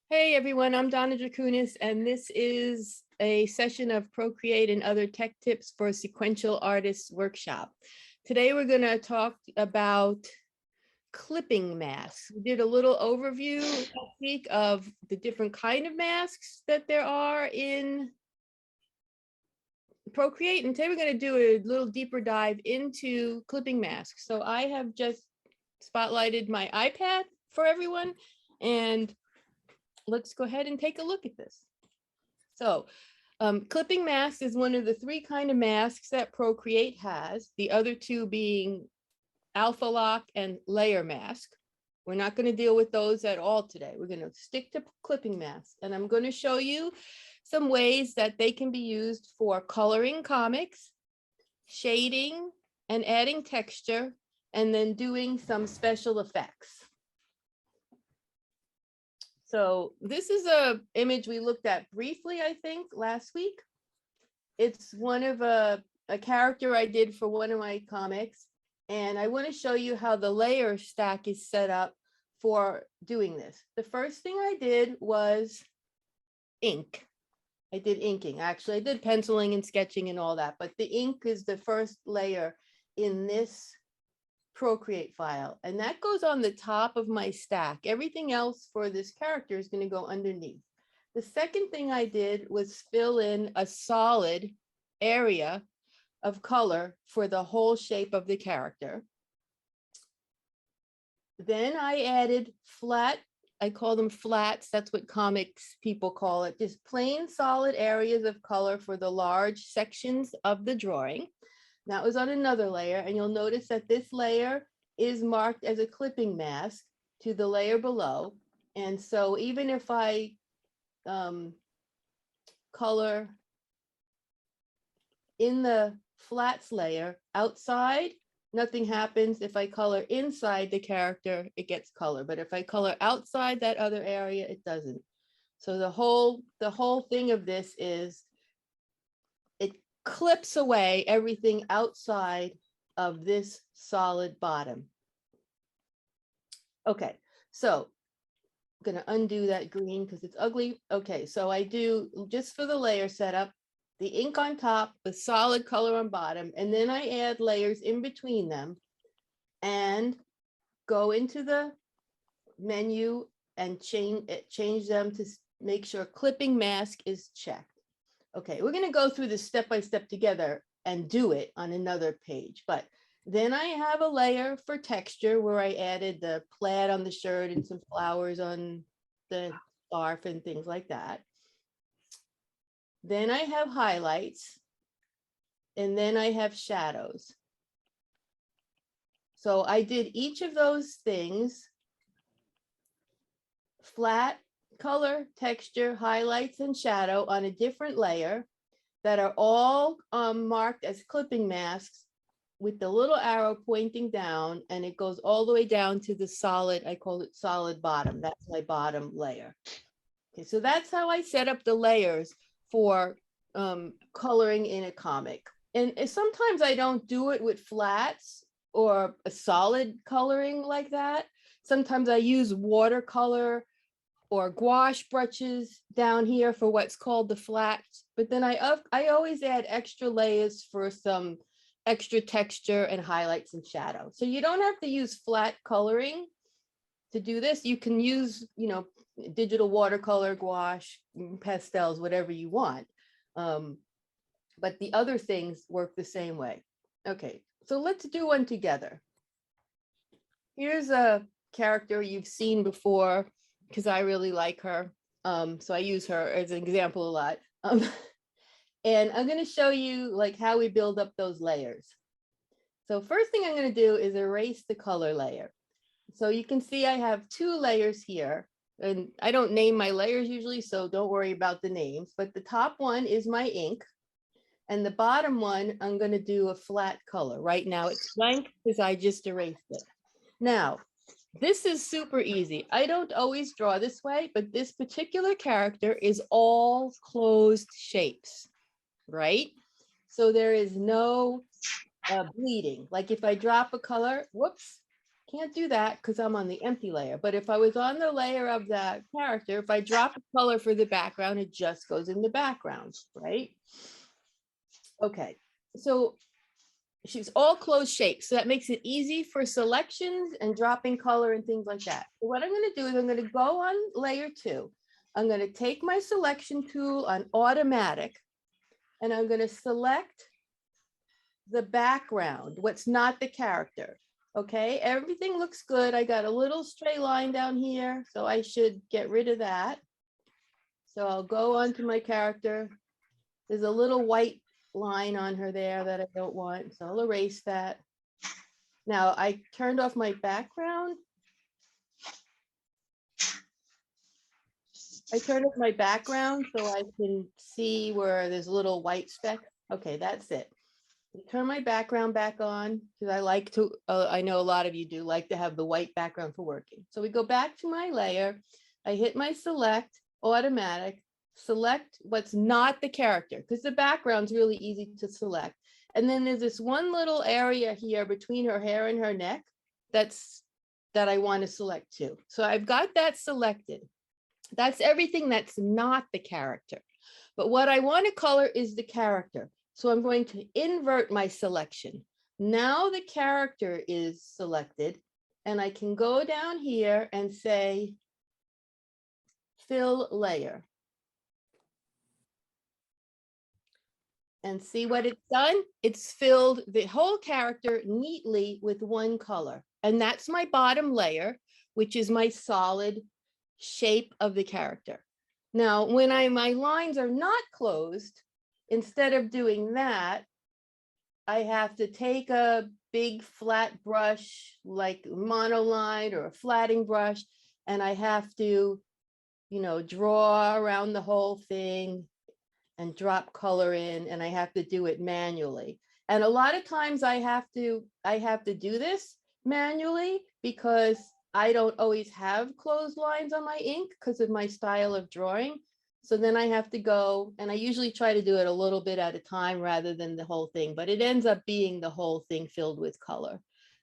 Hey everyone, I'm Donna Druchunas, and this is a session of Procreate and other tech tips for sequential artists workshop. Today we're going to talk about clipping masks. We did a little overview last week of the different kind of masks that there are in Procreate, and today we're going to do a little deeper dive into clipping masks. So I have just spotlighted my iPad for everyone, and let's go ahead and take a look at this. So clipping masks is one of the three kind of masks that Procreate has, the other two being alpha lock and layer mask. We're not going to deal with those at all today. We're going to stick to clipping masks, and I'm going to show you some ways that they can be used for coloring comics, shading, and adding texture, and then doing some special effects. So this is a image we looked at briefly, I think, last week. It's one of a character I did for one of my comics. And I want to show you how the layer stack is set up for doing this. The first thing I did was ink. I did inking. Actually, I did penciling and sketching and all that, but the ink is the first layer in this Procreate file, and that goes on the top of my stack. Everything else for this character is going to go underneath. The second thing I did was fill in a solid area of color for the whole shape of the character. Then I added flat, I call them flats, that's what comics people call it, just plain solid areas of color for the large sections of the drawing. That was on another layer, and you'll notice that this layer is marked as a clipping mask to the layer below. And so even if I color in the flats layer outside, nothing happens. If I color inside the character, it gets color. But if I color outside that other area, it doesn't. So the whole thing of this is clips away everything outside of this solid bottom. Okay, so I'm going to undo that green because it's ugly. Okay, so I do, just for the layer setup, the ink on top, the solid color on bottom, and then I add layers in between them and go into the menu and change them to make sure clipping mask is checked. Okay, we're going to go through this step by step together and do it on another page. But then I have a layer for texture where I added the plaid on the shirt and some flowers on the scarf and things like that. Then I have highlights, and then I have shadows. So I did each of those things, flat, color, texture, highlights, and shadow on a different layer that are all marked as clipping masks with the little arrow pointing down, and it goes all the way down to the solid, I call it solid bottom. That's my bottom layer. Okay, so that's how I set up the layers for coloring in a comic. And sometimes I don't do it with flats or a solid coloring like that. Sometimes I use watercolor or gouache brushes down here for what's called the flats. But then I always add extra layers for some extra texture and highlights and shadow. So you don't have to use flat coloring to do this. You can use, digital watercolor, gouache, pastels, whatever you want. But the other things work the same way. Okay, so let's do one together. Here's a character you've seen before because I really like her. So I use her as an example a lot. And I'm going to show you like how we build up those layers. So first thing I'm going to do is erase the color layer. So you can see I have two layers here, and I don't name my layers usually, so don't worry about the names, but the top one is my ink. And the bottom one, I'm going to do a flat color. Right now it's blank because I just erased it. Now, this is super easy. I don't always draw this way, but this particular character is all closed shapes, right? So there is no bleeding. Like if I drop a color, whoops, Can't do that because I'm on the empty layer. But if I was on the layer of that character, if I drop a color for the background, it just goes in the background, right? Okay, so she's all closed shapes. So that makes it easy for selections and dropping color and things like that. So what I'm going to do is I'm going to go on layer 2. I'm going to take my selection tool on automatic and I'm going to select the background, what's not the character. Okay, everything looks good. I got a little stray line down here, so I should get rid of that. So I'll go on to my character. There's a little white line on her there that I don't want, so I'll erase that. Now I turned off my background. I turned off my background so I can see where there's a little white speck. Okay, that's it. Turn my background back on because I like to, I know a lot of you do like to have the white background for working. So we go back to my layer. I hit my select, automatic, select what's not the character because the background's really easy to select. And then there's this one little area here between her hair and her neck that I want to select too. So I've got that selected. That's everything that's not the character. But what I want to color is the character. So I'm going to invert my selection. Now the character is selected and I can go down here and say, fill layer. And see what it's done? It's filled the whole character neatly with one color. And that's my bottom layer, which is my solid shape of the character. Now, when my lines are not closed, instead of doing that, I have to take a big flat brush like monoline or a flatting brush, and I have to, draw around the whole thing and drop color in, and I have to do it manually. And a lot of times I have to do this manually because I don't always have closed lines on my ink because of my style of drawing. So then I have to go, and I usually try to do it a little bit at a time rather than the whole thing, but it ends up being the whole thing filled with color.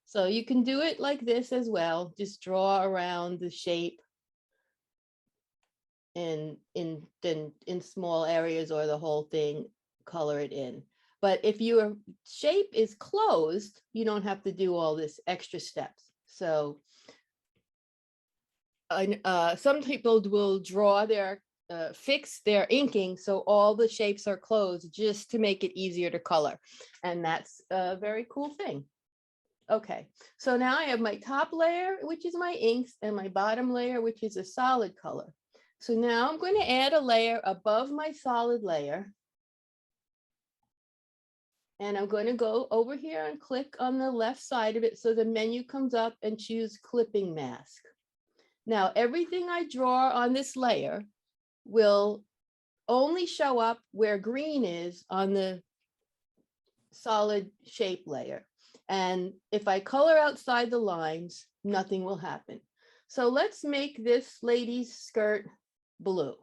So you can do it like this as well. Just draw around the shape and in small areas or the whole thing, color it in. But if your shape is closed, you don't have to do all this extra steps. So some people will draw their fix their inking so all the shapes are closed just to make it easier to color, and that's a very cool thing. Okay, so now I have my top layer, which is my inks, and my bottom layer, which is a solid color. So now I'm going to add a layer above my solid layer, and I'm going to go over here and click on the left side of it so the menu comes up and choose clipping mask. Now everything I draw on this layer will only show up where green is on the solid shape layer. And if I color outside the lines, nothing will happen. So let's make this lady's skirt blue.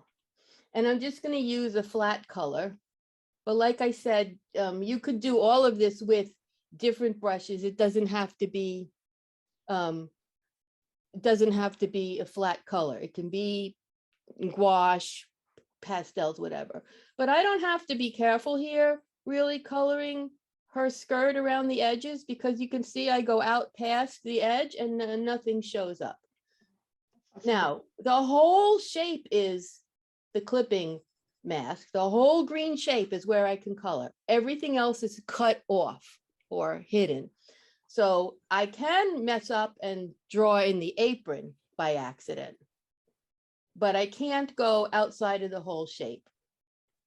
And I'm just going to use a flat color. But like I said, you could do all of this with different brushes. It doesn't have to be a flat color. It can be gouache, pastels, whatever. But I don't have to be careful here really coloring her skirt around the edges because you can see I go out past the edge and nothing shows up. Now, the whole shape is the clipping mask. The whole green shape is where I can color. Everything else is cut off or hidden. So I can mess up and draw in the apron by accident, but I can't go outside of the whole shape.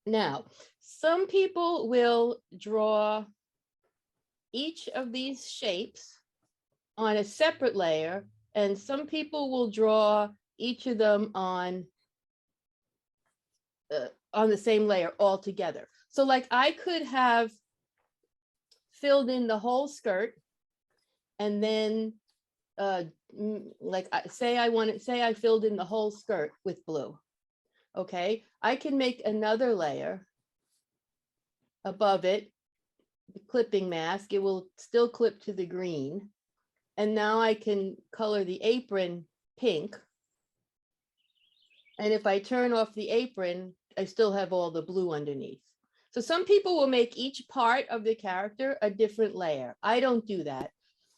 Now, some people will draw each of these shapes on a separate layer, and some people will draw each of them on the same layer all together. So like I could have filled in the whole skirt and then like say I filled in the whole skirt with blue. Okay, I can make another layer above it, the clipping mask. It will still clip to the green. And now I can color the apron pink. And if I turn off the apron, I still have all the blue underneath. So some people will make each part of the character a different layer. I don't do that.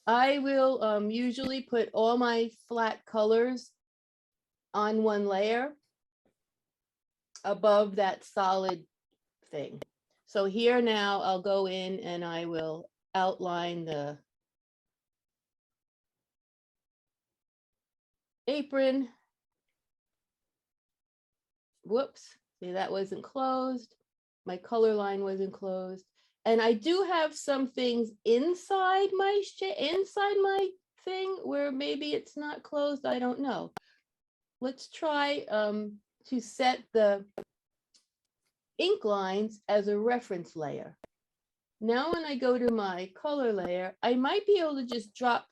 I will usually put all my flat colors on one layer above that solid thing. So here now I'll go in and I will outline the apron. Whoops, see, that wasn't closed. My color line wasn't closed. And I do have some things inside my thing where maybe it's not closed. I don't know. Let's try to set the ink lines as a reference layer. Now, when I go to my color layer, I might be able to just drop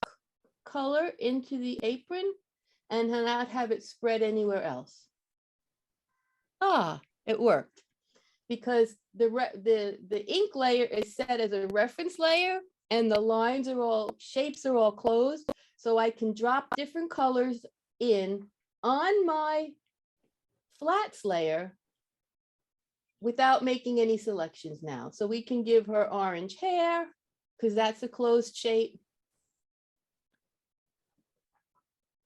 color into the apron and not have it spread anywhere else. Ah, it worked. Because the ink layer is set as a reference layer and the lines are all, shapes are all closed. So I can drop different colors in on my flats layer without making any selections now. So we can give her orange hair because that's a closed shape.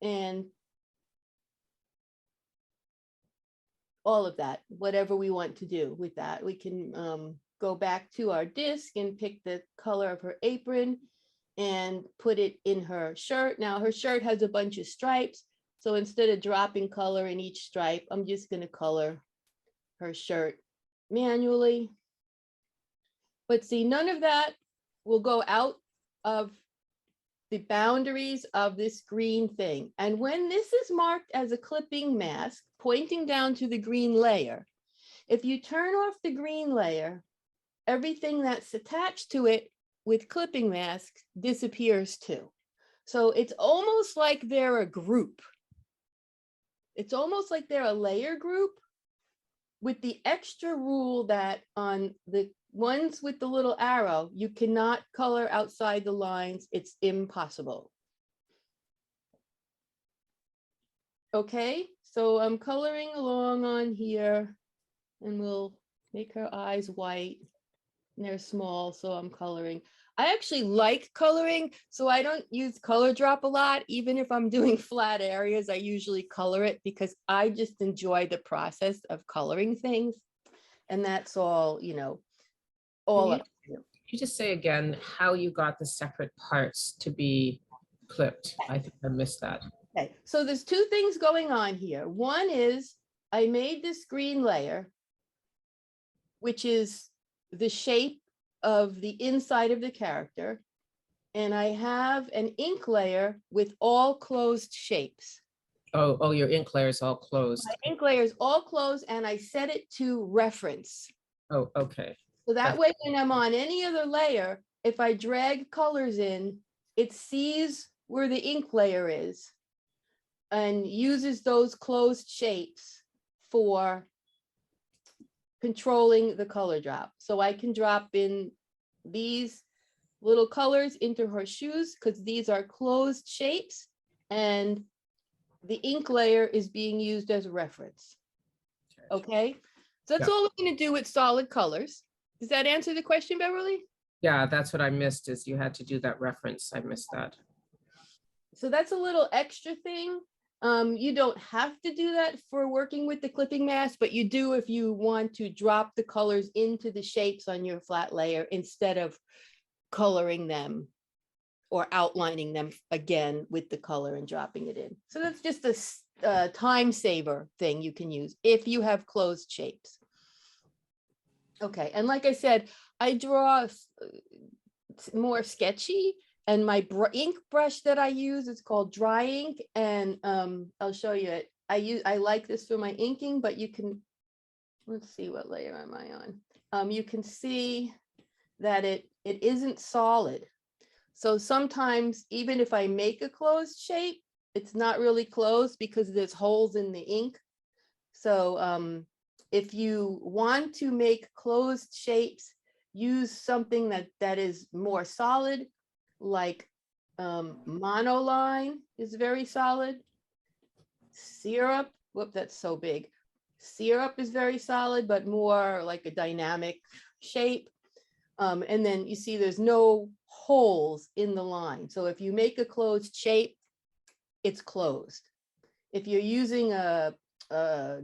And all of that, whatever we want to do with that. We can go back to our disc and pick the color of her apron and put it in her shirt. Now her shirt has a bunch of stripes. So instead of dropping color in each stripe, I'm just going to color her shirt manually. But see, none of that will go out of the boundaries of this green thing. And when this is marked as a clipping mask, pointing down to the green layer, if you turn off the green layer, everything that's attached to it with clipping masks disappears too. So it's almost like they're a group. It's almost like they're a layer group with the extra rule that on the ones with the little arrow, you cannot color outside the lines. It's impossible. Okay, so I'm coloring along on here and we'll make her eyes white and they're small, so I'm coloring. I actually like coloring, so I don't use color drop a lot. Even if I'm doing flat areas, I usually color it because I just enjoy the process of coloring things. And that's all, you know, all up to you. You just say again how you got the separate parts to be clipped. I think I missed that. Okay, so there's two things going on here. One is I made this green layer, which is the shape of the inside of the character. And I have an ink layer with all closed shapes. Oh, your ink layer is all closed. My ink layer is all closed and I set it to reference. Oh, okay. So that way, when I'm on any other layer, if I drag colors in, it sees where the ink layer is and uses those closed shapes for controlling the color drop. So I can drop in these little colors into her shoes because these are closed shapes and the ink layer is being used as a reference. Okay, so that's all we're going to do with solid colors. Does that answer the question, Beverly? Yeah, that's what I missed, is you had to do that reference. I missed that. So that's a little extra thing. You don't have to do that for working with the clipping mask, but you do if you want to drop the colors into the shapes on your flat layer instead of coloring them or outlining them again with the color and dropping it in. So that's just a time saver thing you can use if you have closed shapes. Okay, and like I said, I draw more sketchy, and my ink brush that I use is called dry ink, and I'll show you it. I like this for my inking, but you can, let's see, what layer am I on? You can see that it isn't solid. So sometimes even if I make a closed shape, it's not really closed because there's holes in the ink. So if you want to make closed shapes, use something that is more solid, like Monoline is very solid. Syrup, whoop, that's so big. Syrup is very solid, but more like a dynamic shape. And then you see there's no holes in the line. So if you make a closed shape, it's closed. If you're using a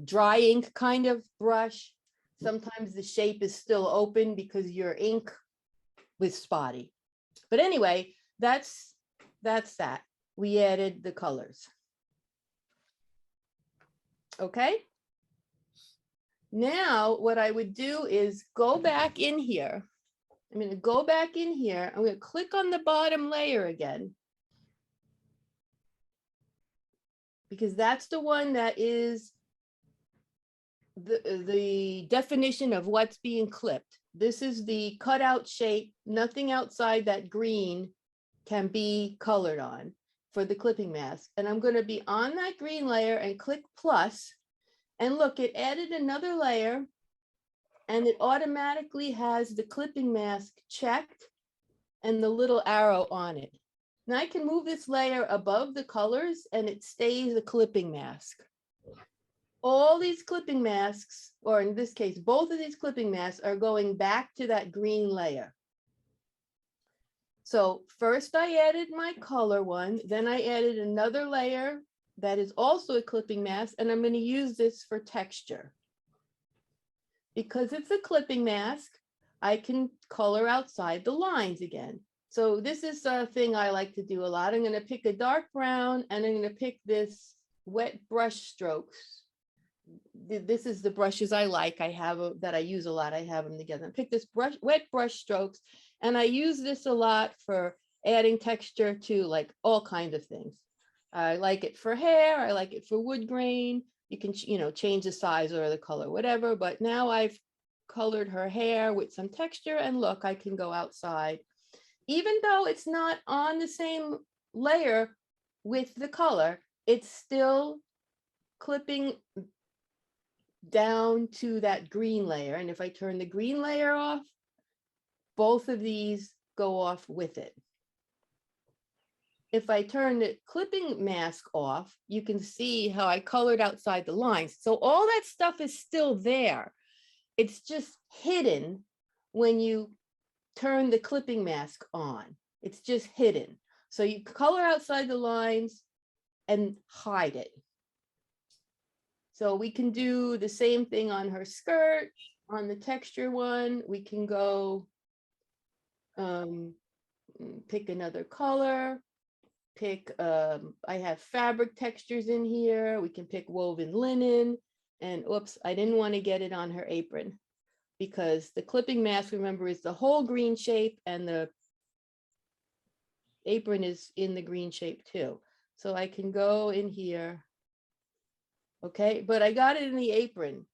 dry ink kind of brush, sometimes the shape is still open because your ink was spotty. But anyway, that's that. We added the colors. Okay. Now what I would do is go back in here. I'm going to go back in here. I'm going to click on the bottom layer again, because that's the one that is the definition of what's being clipped. This is the cutout shape. Nothing outside that green can be colored on for the clipping mask. And I'm going to be on that green layer and click plus, and look, it added another layer and it automatically has the clipping mask checked and the little arrow on it. Now I can move this layer above the colors and it stays a clipping mask. All these clipping masks, or in this case, both of these clipping masks are going back to that green layer. So first I added my color one, then I added another layer that is also a clipping mask, and I'm going to use this for texture. Because it's a clipping mask, I can color outside the lines again. So this is a thing I like to do a lot. I'm going to pick a dark brown and I'm going to pick this wet brush strokes. This is the brushes I like. I have that I use a lot. I have them together. Pick this wet brush strokes, and I use this a lot for adding texture to like all kinds of things. I like it for hair. I like it for wood grain. You can, change the size or the color, whatever. But now I've colored her hair with some texture, and look, I can go outside. Even though it's not on the same layer with the color, it's still clipping down to that green layer. And if I turn the green layer off, both of these go off with it. If I turn the clipping mask off, you can see how I colored outside the lines. So all that stuff is still there. It's just hidden when you turn the clipping mask on. It's just hidden. So you color outside the lines and hide it. So we can do the same thing on her skirt. On the texture one, we can go pick another color. Pick, I have fabric textures in here. We can pick woven linen. And oops, I didn't want to get it on her apron because the clipping mask, remember, is the whole green shape and the apron is in the green shape too. So I can go in here. Okay, but I got it in the apron.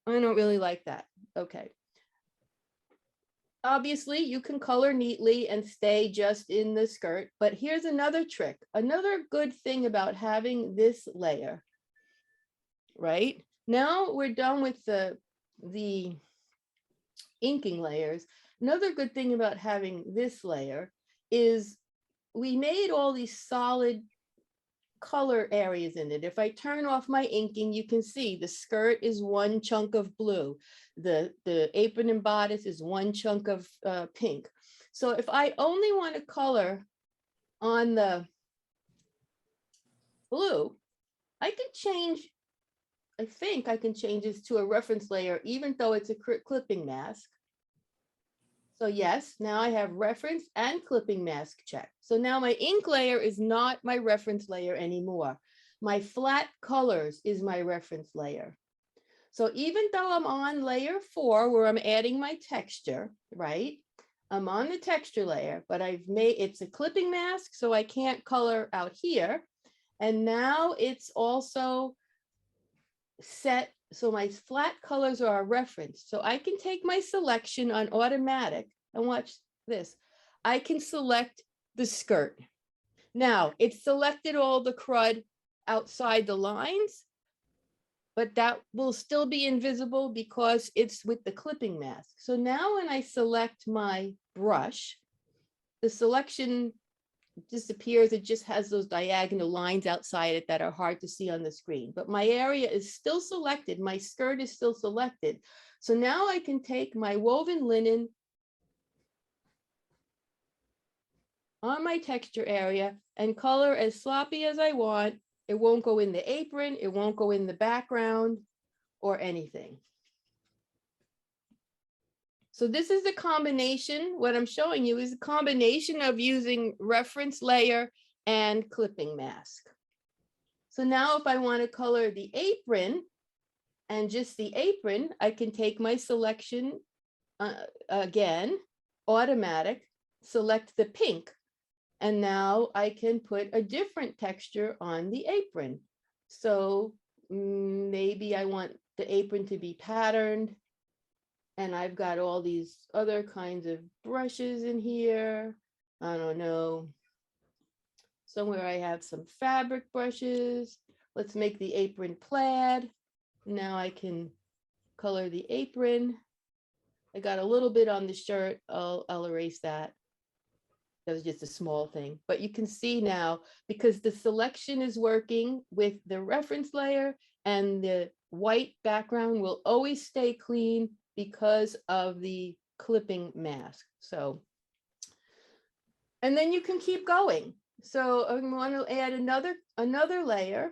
I don't really like that. Okay. Obviously, you can color neatly and stay just in the skirt, but here's another trick. Another good thing about having this layer, right? Now we're done with the inking layers. Another good thing about having this layer is we made all these solid color areas in it. If I turn off my inking, you can see the skirt is one chunk of blue. The apron and bodice is one chunk of pink. So if I only want to color on the blue, I can change, I think I can change this to a reference layer, even though it's a clipping mask. So yes, now I have reference and clipping mask check. So now my ink layer is not my reference layer anymore. My flat colors is my reference layer. So even though I'm on layer 4 where I'm adding my texture, right? I'm on the texture layer, but I've made, it's a clipping mask, so I can't color out here. And now it's also set, so my flat colors are a reference. So I can take my selection on automatic and watch this. I can select the skirt. Now it's selected all the crud outside the lines, but that will still be invisible because it's with the clipping mask. So now when I select my brush, the selection disappears. It just has those diagonal lines outside it that are hard to see on the screen. But my area is still selected. My skirt is still selected. So now I can take my woven linen on my texture area and color as sloppy as I want. It won't go in the apron. It won't go in the background or anything. So this is a combination. What I'm showing you is a combination of using reference layer and clipping mask. So now if I want to color the apron and just the apron, I can take my selection again, automatic, select the pink. And now I can put a different texture on the apron. So maybe I want the apron to be patterned. And I've got all these other kinds of brushes in here. I don't know. Somewhere I have some fabric brushes. Let's make the apron plaid. Now I can color the apron. I got a little bit on the shirt. I'll erase that. That was just a small thing. But you can see now, because the selection is working with the reference layer and the white background will always stay clean because of the clipping mask. So, and then you can keep going. So I want to add another layer,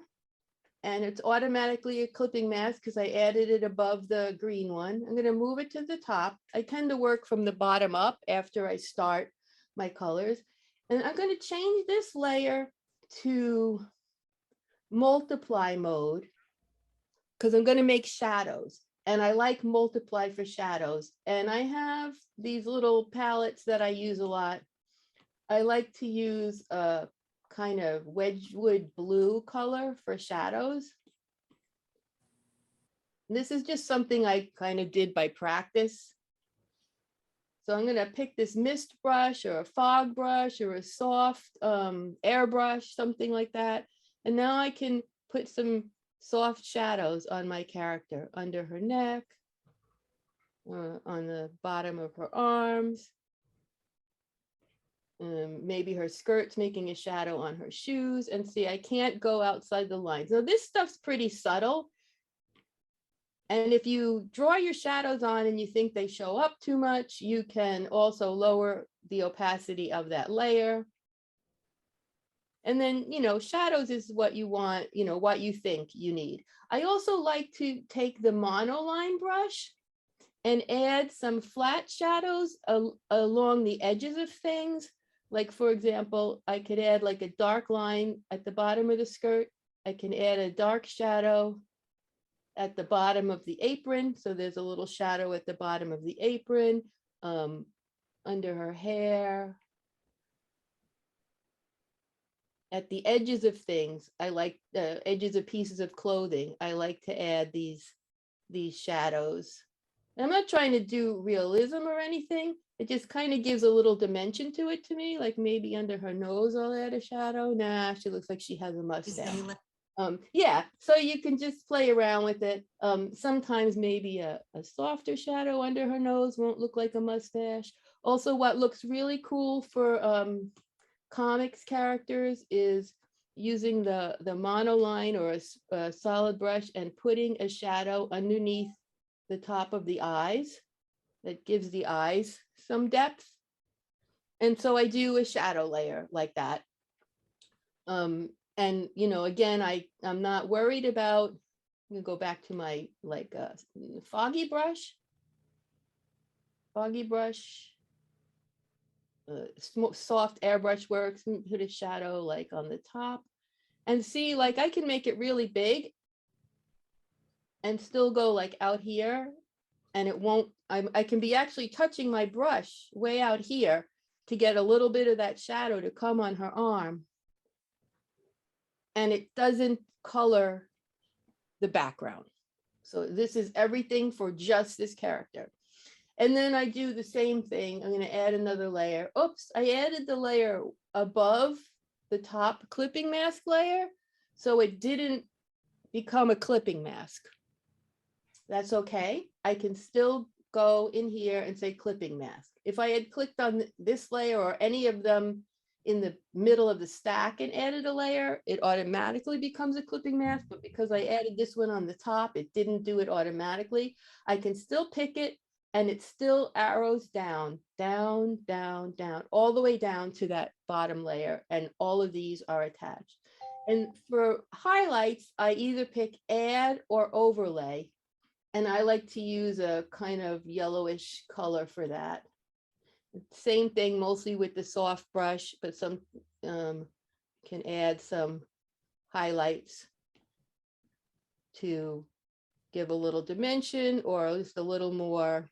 and it's automatically a clipping mask because I added it above the green one. I'm going to move it to the top. I tend to work from the bottom up after I start my colors. And I'm going to change this layer to multiply mode because I'm going to make shadows. And I like multiply for shadows. And I have these little palettes that I use a lot. I like to use a kind of Wedgwood blue color for shadows. This is just something I kind of did by practice. So I'm going to pick this mist brush or a fog brush or a soft airbrush, something like that. And now I can put some soft shadows on my character, under her neck, on the bottom of her arms. Maybe her skirt's making a shadow on her shoes. And see, I can't go outside the lines. Now this stuff's pretty subtle. And if you draw your shadows on and you think they show up too much, you can also lower the opacity of that layer. And then, shadows is what you want, what you think you need. I also like to take the monoline brush and add some flat shadows along the edges of things. Like, for example, I could add like a dark line at the bottom of the skirt. I can add a dark shadow at the bottom of the apron. So there's a little shadow at the bottom of the apron, under her hair. At the edges of things, I like the edges of pieces of clothing. I like to add these shadows. And I'm not trying to do realism or anything. It just kind of gives a little dimension to it to me. Like maybe under her nose, I'll add a shadow. Nah, she looks like she has a mustache. Yeah, so you can just play around with it. Sometimes maybe a softer shadow under her nose won't look like a mustache. Also, what looks really cool for comics characters is using the monoline or a solid brush and putting a shadow underneath the top of the eyes that gives the eyes some depth. And so I do a shadow layer like that. And again, I'm not worried about, I'm gonna go back to my foggy brush, soft airbrush works, put a shadow like on the top, and see, like I can make it really big and still go like out here, and it won't, I can be actually touching my brush way out here to get a little bit of that shadow to come on her arm. And it doesn't color the background. So this is everything for just this character. And then I do the same thing. I'm going to add another layer. Oops, I added the layer above the top clipping mask layer, so it didn't become a clipping mask. That's okay. I can still go in here and say clipping mask. If I had clicked on this layer or any of them in the middle of the stack and added a layer, it automatically becomes a clipping mask. But because I added this one on the top, it didn't do it automatically. I can still pick it and it still arrows down, down, down, down, all the way down to that bottom layer. And all of these are attached. And for highlights, I either pick add or overlay. And I like to use a kind of yellowish color for that. Same thing mostly with the soft brush, but some can add some highlights to give a little dimension or just a little more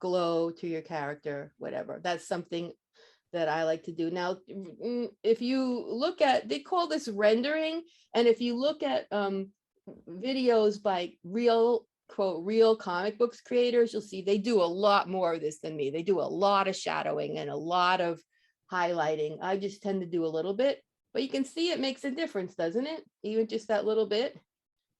glow to your character, whatever. That's something that I like to do. Now, if you look at, they call this rendering, and if you look at videos by real, quote, real comic books creators, you'll see they do a lot more of this than me. They do a lot of shadowing and a lot of highlighting. I just tend to do a little bit, but you can see it makes a difference, doesn't it? Even just that little bit,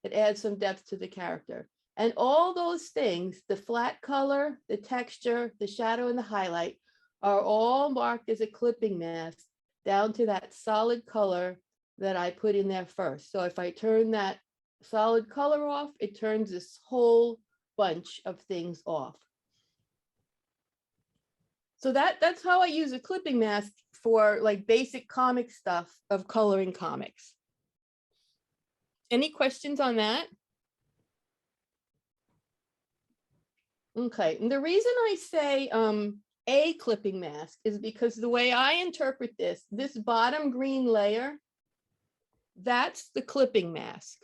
it adds some depth to the character. And all those things, the flat color, the texture, the shadow, and the highlight are all marked as a clipping mask down to that solid color that I put in there first. So if I turn that solid color off, it turns this whole bunch of things off. So that's how I use a clipping mask for like basic comic stuff of coloring comics. Any questions on that? Okay, and the reason I say a clipping mask is because the way I interpret this bottom green layer, that's the clipping mask.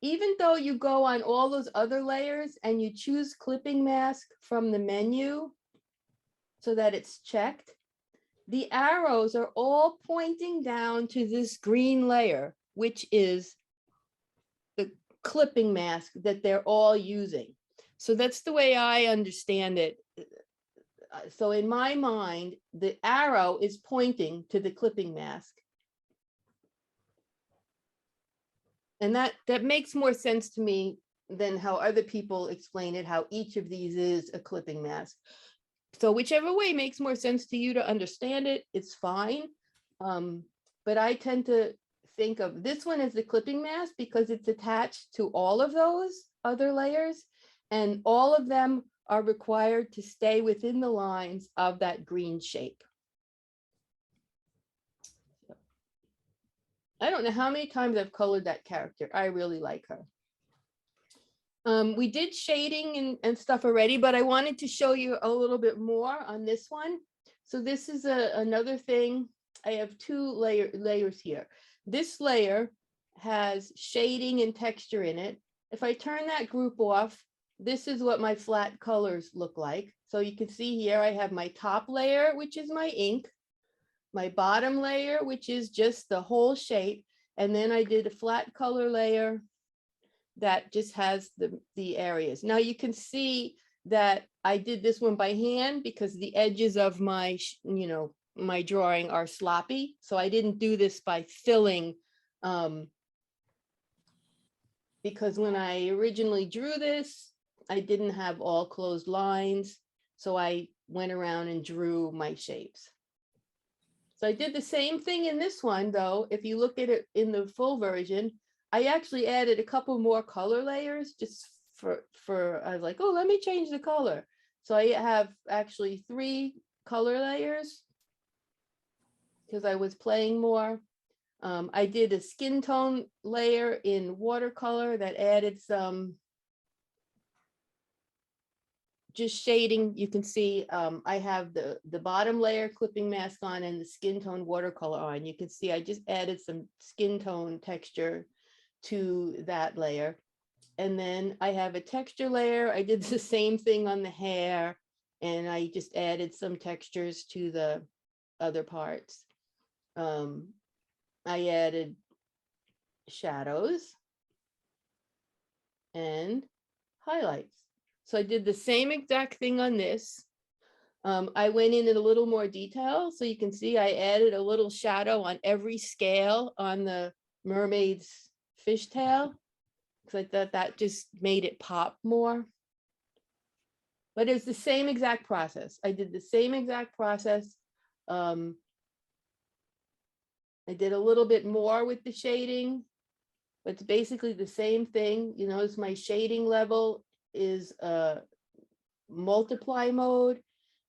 Even though you go on all those other layers and you choose clipping mask from the menu so that it's checked, the arrows are all pointing down to this green layer, which is the clipping mask that they're all using. So that's the way I understand it. So in my mind, the arrow is pointing to the clipping mask. And that makes more sense to me than how other people explain it, how each of these is a clipping mask. So whichever way makes more sense to you to understand it, it's fine. But I tend to think of this one as the clipping mask because it's attached to all of those other layers, and all of them are required to stay within the lines of that green shape. I don't know how many times I've colored that character. I really like her. We did shading and stuff already, but I wanted to show you a little bit more on this one. So this is another thing. I have two layers here. This layer has shading and texture in it. If I turn that group off, this is what my flat colors look like. So you can see here I have my top layer, which is my ink, my bottom layer, which is just the whole shape. And then I did a flat color layer that just has the areas. Now you can see that I did this one by hand because the edges of my, my drawing are sloppy. So I didn't do this by filling, because when I originally drew this, I didn't have all closed lines. So I went around and drew my shapes. So I did the same thing in this one, though. If you look at it in the full version, I actually added a couple more color layers just for I was like, oh, let me change the color. So I have actually 3 color layers because I was playing more. I did a skin tone layer in watercolor that added some just shading. You can see I have the bottom layer clipping mask on and the skin tone watercolor on. You can see I just added some skin tone texture to that layer. And then I have a texture layer. I did the same thing on the hair, and I just added some textures to the other parts. I added shadows and highlights. So I did the same exact thing on this. I went in a little more detail. So you can see I added a little shadow on every scale on the mermaid's fishtail, because I thought that just made it pop more. But it's the same exact process. I did the same exact process. I did a little bit more with the shading, but it's basically the same thing. You notice my shading level is multiply mode,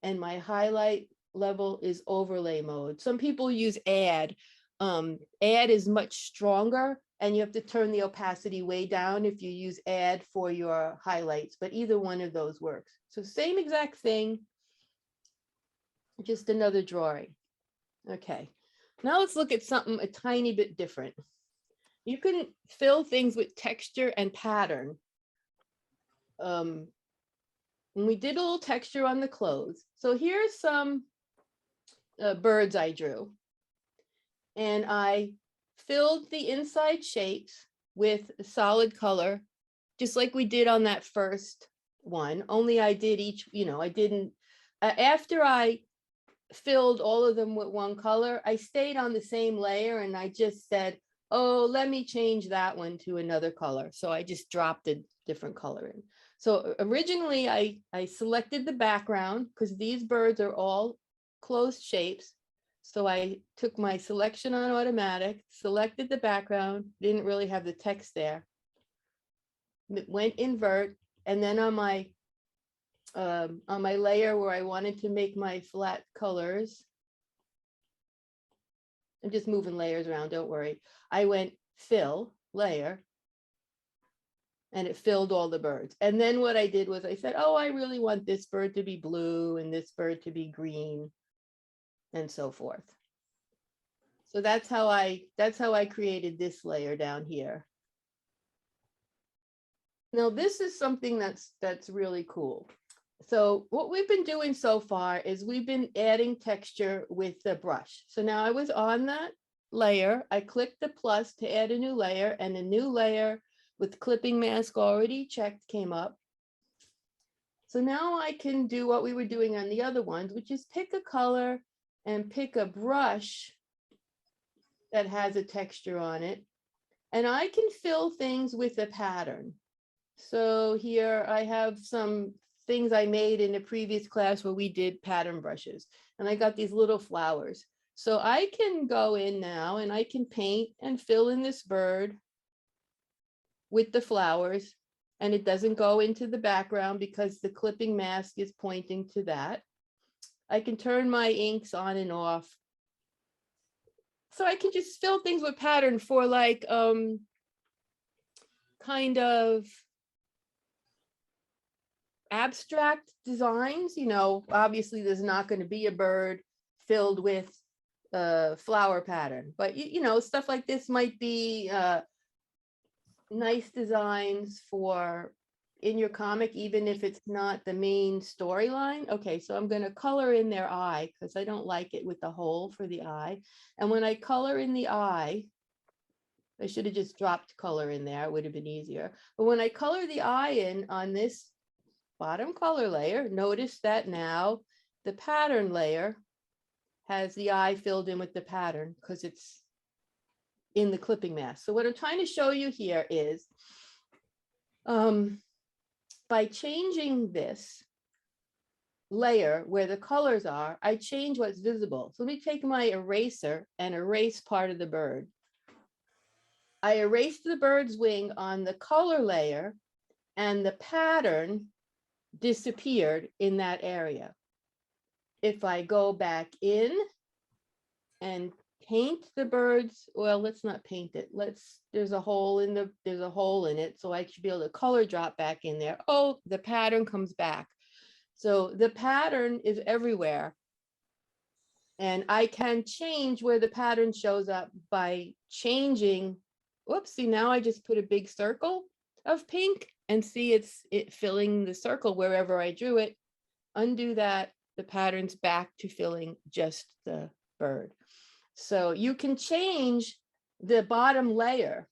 and my highlight level is overlay mode. Some people use add. Add is much stronger, and you have to turn the opacity way down if you use add for your highlights, but either one of those works. So same exact thing, just another drawing. Okay, now let's look at something a tiny bit different. You can fill things with texture and pattern. And we did a little texture on the clothes. So here's some birds I drew. And I filled the inside shapes with a solid color, just like we did on that first one, only I did each, I didn't, after I filled all of them with one color, I stayed on the same layer and I just said, oh, let me change that one to another color. So I just dropped a different color in. So originally I selected the background because these birds are all closed shapes. So I took my selection on automatic, selected the background, didn't really have the text there. It went invert, and then on my layer where I wanted to make my flat colors, I'm just moving layers around, don't worry. I went fill layer, and it filled all the birds. And then what I did was I said, oh, I really want this bird to be blue and this bird to be green, and so forth. So that's how I created this layer down here. Now this is something that's really cool. So what we've been doing so far is we've been adding texture with the brush. So now I was on that layer, I clicked the plus to add a new layer, and a new layer with clipping mask already checked came up. So now I can do what we were doing on the other ones, which is pick a color and pick a brush that has a texture on it. And I can fill things with a pattern. So here I have some things I made in a previous class where we did pattern brushes, and I got these little flowers. So I can go in now and I can paint and fill in this bird with the flowers, and it doesn't go into the background because the clipping mask is pointing to that. I can turn my inks on and off. So I can just fill things with pattern for like kind of abstract designs. Obviously there's not going to be a bird filled with flower pattern, but stuff like this might be nice designs for in your comic, even if it's not the main storyline. Okay, so I'm going to color in their eye because I don't like it with the hole for the eye. And when I color in the eye, I should have just dropped color in there, it would have been easier. But when I color the eye in on this bottom color layer, notice that now the pattern layer has the eye filled in with the pattern because it's in the clipping mask. So what I'm trying to show you here is by changing this layer where the colors are, I change what's visible. So let me take my eraser and erase part of the bird. I erased the bird's wing on the color layer, and the pattern disappeared in that area. If I go back in and paint the birds, well, let's not paint it. There's a hole in it, so I should be able to color drop back in there. Oh, the pattern comes back. So the pattern is everywhere. And I can change where the pattern shows up by changing. Whoops, see, now I just put a big circle of pink and see it filling the circle wherever I drew it. Undo that, the pattern's back to filling just the bird. So you can change the bottom layer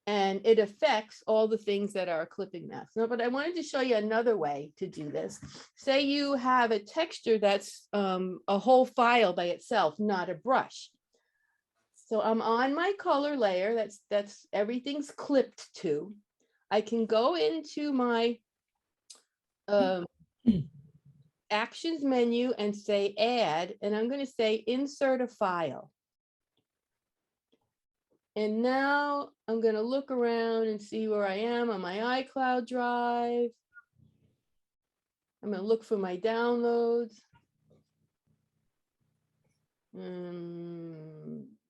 and it affects all the things that are a clipping mask. No, but I wanted to show you another way to do this. Say you have a texture that's a whole file by itself, not a brush. So I'm on my color layer, that's everything's clipped to. I can go into my Actions menu and say add, and I'm going to say insert a file. And now I'm going to look around and see where I am on my iCloud drive. I'm going to look for my downloads.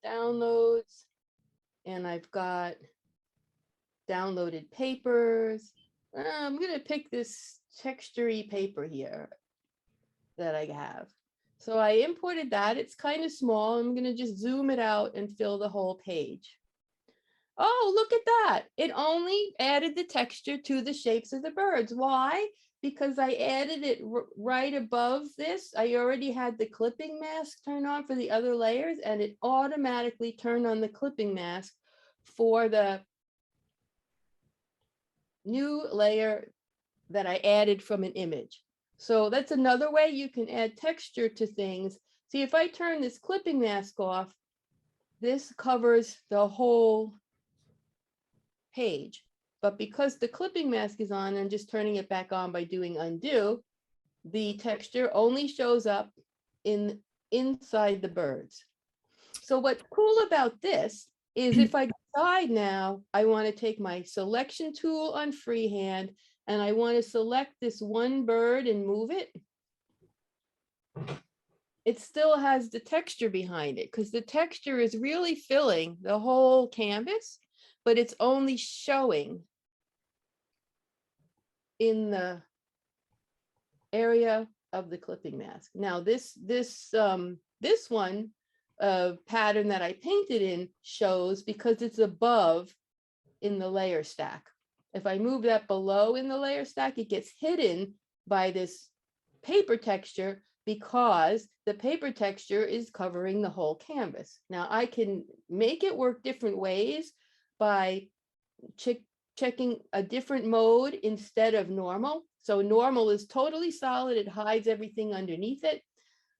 Downloads. And I've got downloaded papers. I'm going to pick this textury paper here that I have. So I imported that. It's kind of small. I'm going to just zoom it out and fill the whole page. Oh, look at that. It only added the texture to the shapes of the birds. Why? Because I added it right above this. I already had the clipping mask turned on for the other layers, and it automatically turned on the clipping mask for the new layer that I added from an image. So that's another way you can add texture to things. See, if I turn this clipping mask off, this covers the whole page. But because the clipping mask is on, I'm just turning it back on by doing undo. The texture only shows up inside the birds. So what's cool about this is if I decide now, I want to take my selection tool on freehand and I want to select this one bird and move it, it still has the texture behind it because the texture is really filling the whole canvas, but it's only showing in the area of the clipping mask. Now this one pattern that I painted in shows because it's above in the layer stack. If I move that below in the layer stack, it gets hidden by this paper texture because the paper texture is covering the whole canvas. Now I can make it work different ways by checking a different mode instead of normal. So normal is totally solid, it hides everything underneath it,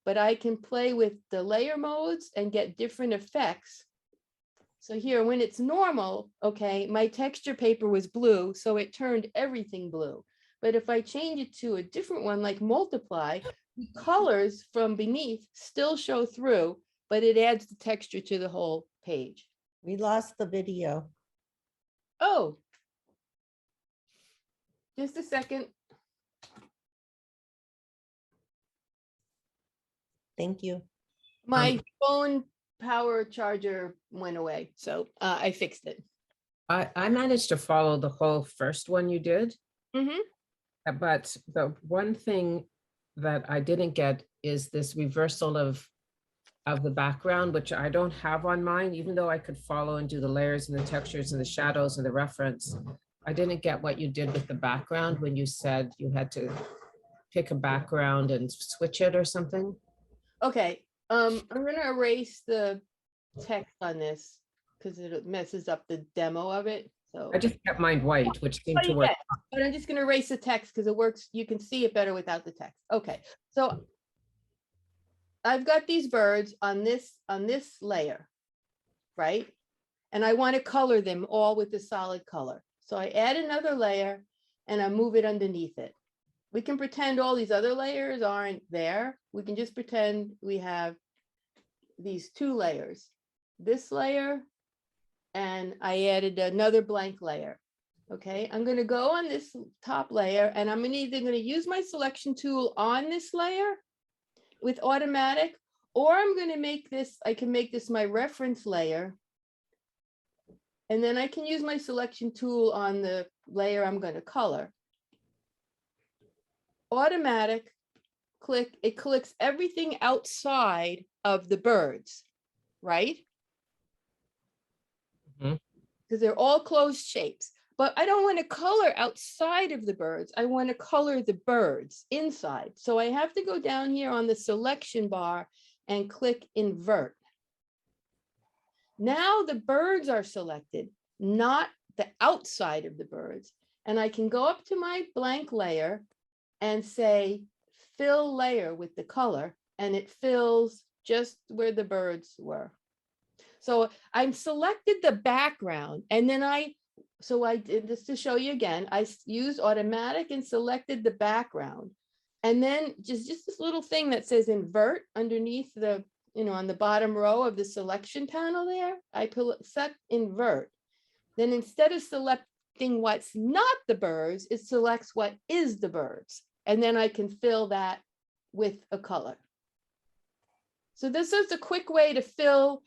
but I can play with the layer modes and get different effects. So here, when it's normal, okay, my texture paper was blue, so it turned everything blue. But if I change it to a different one, like multiply, the colors from beneath still show through, but it adds the texture to the whole page. We lost the video. Oh, just a second. Thank you. My phone power charger went away, so I fixed it. I managed to follow the whole first one you did. Mhm. But the one thing that I didn't get is this reversal of the background, which I don't have on mine, even though I could follow and do the layers and the textures and the shadows and the reference. I didn't get what you did with the background when you said you had to pick a background and switch it or something. Okay, I'm gonna erase the text on this because it messes up the demo of it. So I just kept mine white, which seemed to you work. get, but I'm just gonna erase the text because it works. You can see it better without the text. Okay, so I've got these birds on this layer, right? And I want to color them all with the solid color. So I add another layer and I move it underneath it. We can pretend all these other layers aren't there. We can just pretend we have these two layers, this layer, and I added another blank layer. Okay, I'm going to go on this top layer and I'm either going to use my selection tool on this layer with automatic, or I'm going to make this, I can make this my reference layer. And then I can use my selection tool on the layer I'm going to color. Automatic, click, it clicks everything outside of the birds, right? Because they're all closed shapes. But I don't want to color outside of the birds. I want to color the birds inside. So I have to go down here on the selection bar and click invert. Now the birds are selected, not the outside of the birds. And I can go up to my blank layer and say, fill layer with the color, and it fills just where the birds were. So I'm selected the background, and then I did this to show you again. I used automatic and selected the background. And then just this little thing that says invert underneath the, on the bottom row of the selection panel there, I select invert. Then instead of selecting what's not the birds, it selects what is the birds. And then I can fill that with a color. So this is a quick way to fill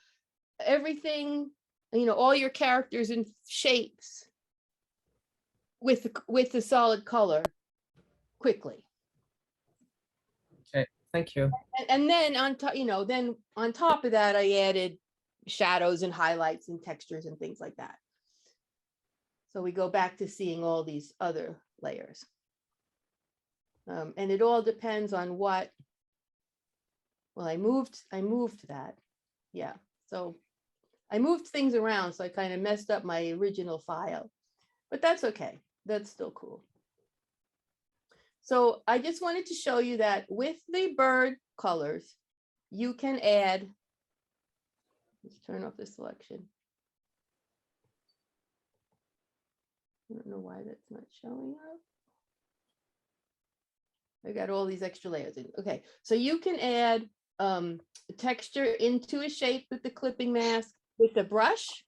everything, all your characters and shapes with the solid color quickly. Okay, thank you. And then on top, then on top of that, I added shadows and highlights and textures and things like that. So we go back to seeing all these other layers. And it all depends on what, well, I moved that. Yeah, so I moved things around, so I kind of messed up my original file, but that's okay. That's still cool. So I just wanted to show you that with the bird colors, you can add, let's turn off the selection. I don't know why that's not showing up. I got all these extra layers in. Okay, so you can add texture into a shape with the clipping mask with the brush,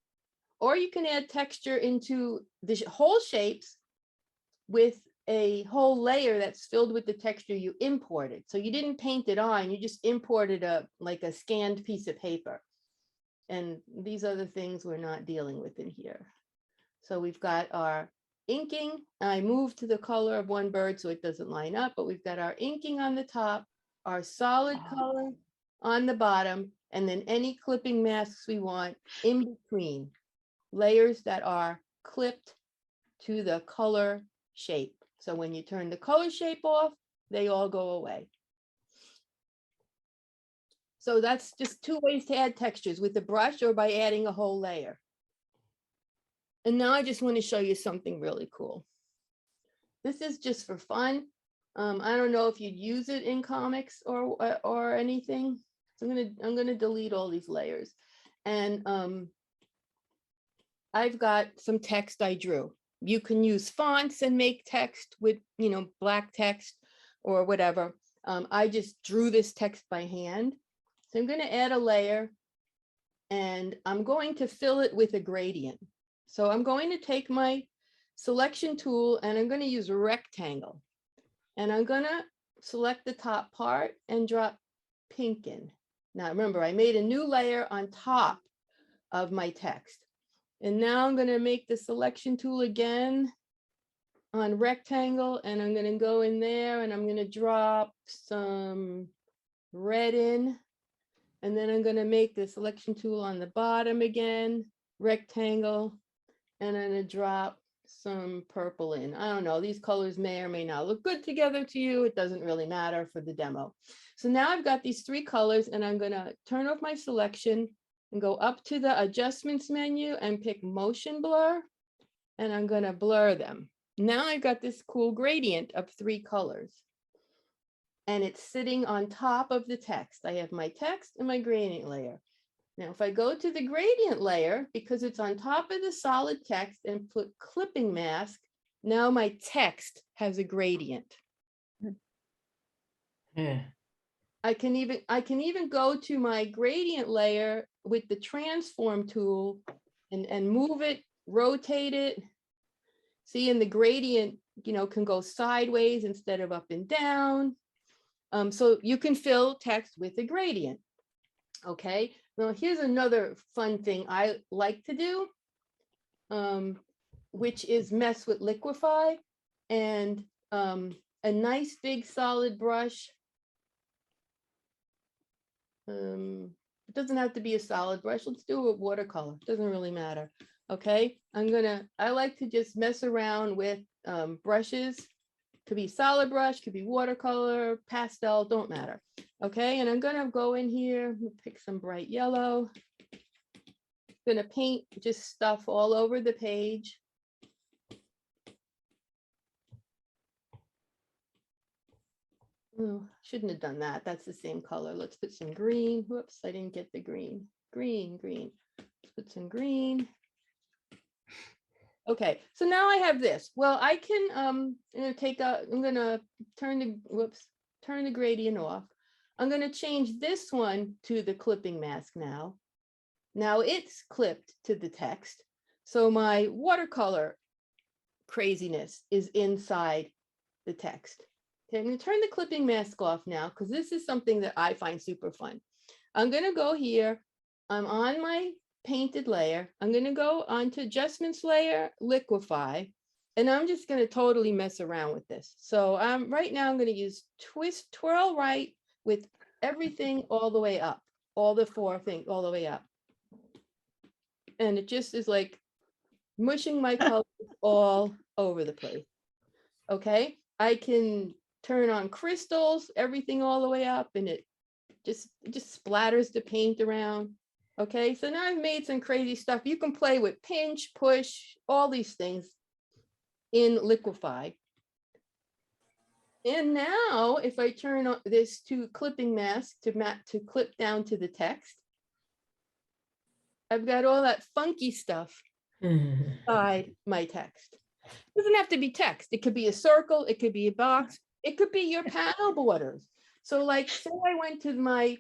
or you can add texture into the whole shapes with a whole layer that's filled with the texture you imported. So you didn't paint it on, you just imported like a scanned piece of paper. And these are the things we're not dealing with in here. So we've got our inking. I moved to the color of one bird so it doesn't line up, but we've got our inking on the top, our solid color on the bottom, and then any clipping masks we want in between, layers that are clipped to the color shape. So when you turn the color shape off, they all go away. So that's just two ways to add textures, with the brush or by adding a whole layer. And now I just want to show you something really cool. This is just for fun. I don't know if you'd use it in comics or anything. So I'm gonna delete all these layers. And I've got some text I drew. You can use fonts and make text with, black text or whatever. I just drew this text by hand. So I'm going to add a layer and I'm going to fill it with a gradient. So I'm going to take my selection tool and I'm going to use a rectangle. And I'm going to select the top part and drop pink in. Now remember, I made a new layer on top of my text. And now I'm going to make the selection tool again on rectangle, and I'm going to go in there and I'm going to drop some red in. And then I'm going to make the selection tool on the bottom again, rectangle, and I'm going to drop some purple in. I don't know, these colors may or may not look good together to you. It doesn't really matter for the demo. So now I've got these three colors and I'm going to turn off my selection and go up to the adjustments menu and pick motion blur, and I'm going to blur them. Now I've got this cool gradient of three colors and it's sitting on top of the text. I have my text and my gradient layer. Now, if I go to the gradient layer, because it's on top of the solid text, and put clipping mask, now my text has a gradient. Yeah. I can even go to my gradient layer with the transform tool and move it, rotate it. See, and the gradient, can go sideways instead of up and down. So you can fill text with a gradient. Okay, now here's another fun thing I like to do, which is mess with liquify, and a nice big solid brush. It doesn't have to be a solid brush. Let's do a watercolor. It doesn't really matter. Okay, I like to just mess around with brushes. Could be solid brush, could be watercolor, pastel, don't matter. Okay, and I'm gonna go in here, pick some bright yellow. Gonna paint just stuff all over the page. Oh, shouldn't have done that. That's the same color. Let's put some green. Whoops, I didn't get the green. Green. Let's put some green. Okay, so now I have this. Well, I can I'm gonna turn the, whoops, turn the gradient off. I'm going to change this one to the clipping mask now. Now it's clipped to the text. So my watercolor craziness is inside the text. Okay, I'm going to turn the clipping mask off now because this is something that I find super fun. I'm going to go here. I'm on my painted layer. I'm going to go onto adjustments layer, liquify, and I'm just going to totally mess around with this. So right now I'm going to use twirl right with everything all the way up, all the four things all the way up. And it just is like mushing my colors all over the place. Okay, I can turn on crystals, everything all the way up, and it just splatters the paint around. Okay, so now I've made some crazy stuff. You can play with pinch, push, all these things in Liquify. And now if I turn on this to clipping mask to clip down to the text, I've got all that funky stuff inside my text. It doesn't have to be text. It could be a circle. It could be a box. It could be your panel borders. So like, say I went to my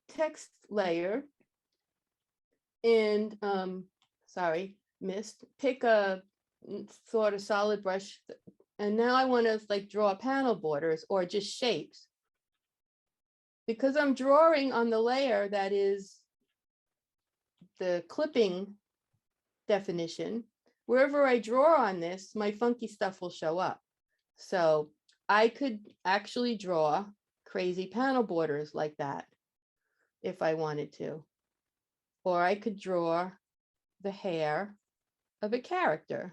text layer and pick a sort of solid brush. And now I want to like draw panel borders or just shapes. Because I'm drawing on the layer that is the clipping definition, wherever I draw on this, my funky stuff will show up. So I could actually draw crazy panel borders like that if I wanted to. Or I could draw the hair of a character.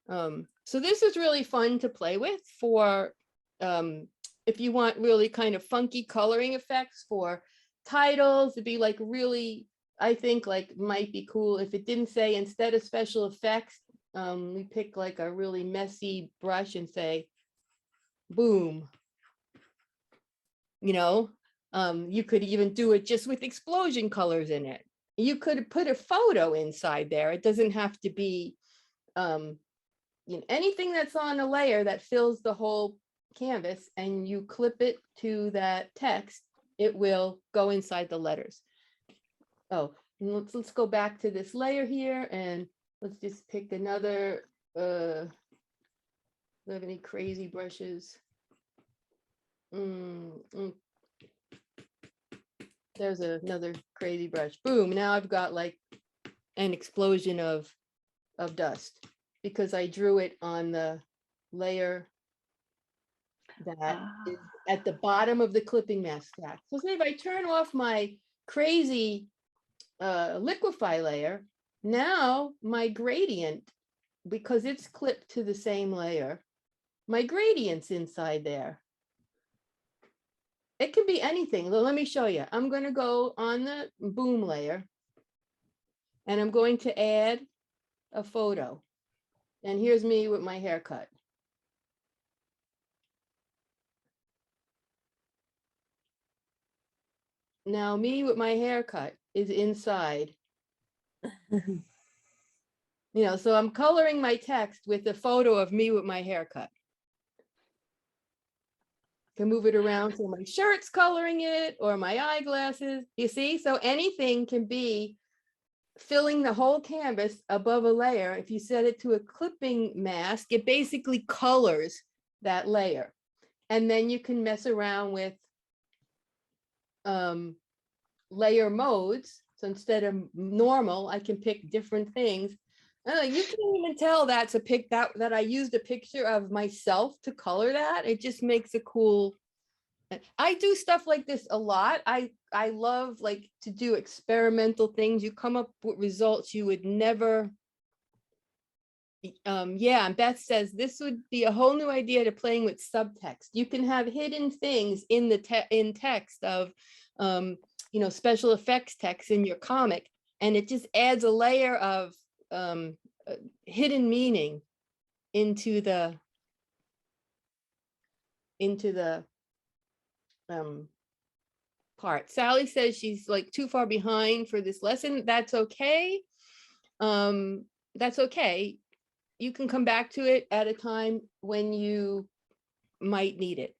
So this is really fun to play with for if you want really kind of funky coloring effects for titles. It'd be like really, I think like might be cool if it didn't say instead of special effects, we pick like a really messy brush and say, boom. You know, you could even do it just with explosion colors in it. You could put a photo inside there. It doesn't have to be anything that's on a layer that fills the whole canvas, and you clip it to that text, it will go inside the letters. Oh, and let's go back to this layer here, and let's just pick another. Do I have any crazy brushes? There's another crazy brush. Boom! Now I've got like an explosion of dust because I drew it on the layer that is at the bottom of the clipping mask stack. So say if I turn off my crazy liquify layer, now my gradient, because it's clipped to the same layer, my gradient's inside there. It can be anything. Let me show you. I'm going to go on the boom layer and I'm going to add a photo. And here's me with my haircut. Now me with my haircut is inside. So I'm coloring my text with a photo of me with my haircut. Can move it around so my shirt's coloring it or my eyeglasses. You see, so anything can be filling the whole canvas above a layer. If you set it to a clipping mask, it basically colors that layer. And then you can mess around with layer modes. So instead of normal, I can pick different things. You can't even tell that I used a picture of myself to color that. It just makes a cool. I do stuff like this a lot. I love like to do experimental things. You come up with results you would never. And Beth says this would be a whole new idea to playing with subtext. You can have hidden things in the text of special effects text in your comic, and it just adds a layer of hidden meaning into the part. Sally says she's like too far behind for this lesson. That's okay. That's okay. You can come back to it at a time when you might need it.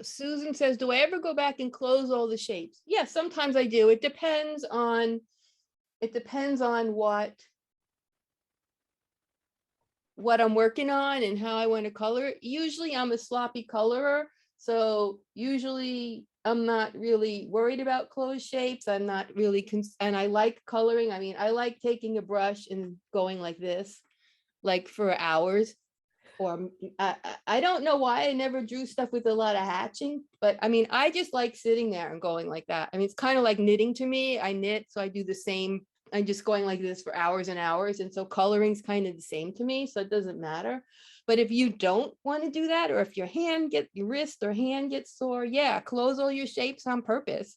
Susan says, do I ever go back and close all the shapes? Yeah, sometimes I do. It depends on what I'm working on and how I want to color it. Usually I'm a sloppy colorer, so usually I'm not really worried about closed shapes. I'm not really, and I like coloring. I mean, I like taking a brush and going like this, like for hours. Or I don't know why I never drew stuff with a lot of hatching, but I mean, I just like sitting there and going like that. I mean, it's kind of like knitting to me. I knit, so I do the same. I'm just going like this for hours and hours. And so coloring's kind of the same to me, so it doesn't matter. But if you don't want to do that, or if your wrist or hand gets sore, yeah, close all your shapes on purpose.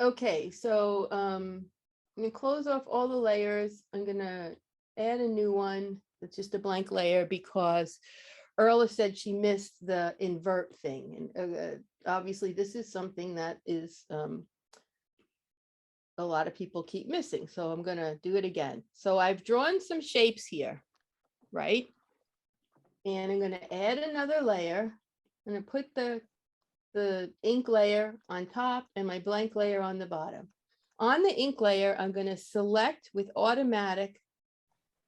Okay, so I'm gonna close off all the layers. I'm gonna add a new one that's just a blank layer because Erla said she missed the invert thing. And obviously this is something that is a lot of people keep missing. So I'm gonna do it again. So I've drawn some shapes here, right? And I'm gonna add another layer. I'm gonna put the ink layer on top and my blank layer on the bottom. On the ink layer, I'm gonna select with automatic.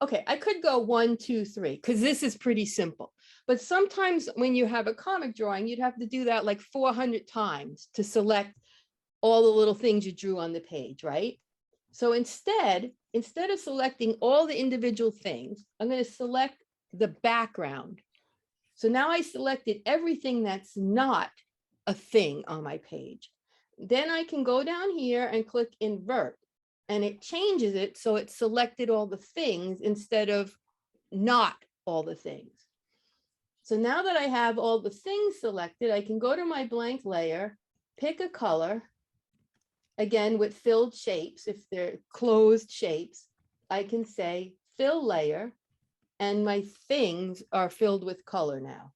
Okay, I could go 1, 2, 3, because this is pretty simple. But sometimes when you have a comic drawing, you'd have to do that like 400 times to select all the little things you drew on the page, right? So instead of selecting all the individual things, I'm going to select the background. So now I selected everything that's not a thing on my page. Then I can go down here and click invert. And it changes it so it selected all the things instead of not all the things. So now that I have all the things selected, I can go to my blank layer, pick a color, again with filled shapes. If they're closed shapes, I can say fill layer, and my things are filled with color now.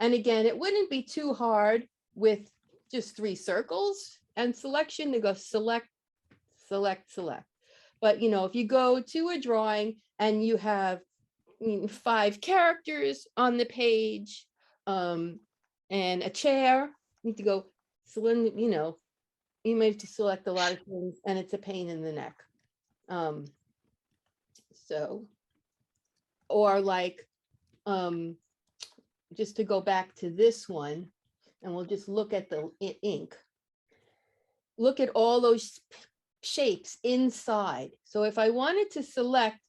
And again, it wouldn't be too hard with just 3 circles and selection to go select, select, select. But if you go to a drawing and you have 5 characters on the page and a chair, you need to go, you might have to select a lot of things and it's a pain in the neck. Or like, just to go back to this one, and we'll just look at the ink. Look at all those shapes inside. So if I wanted to select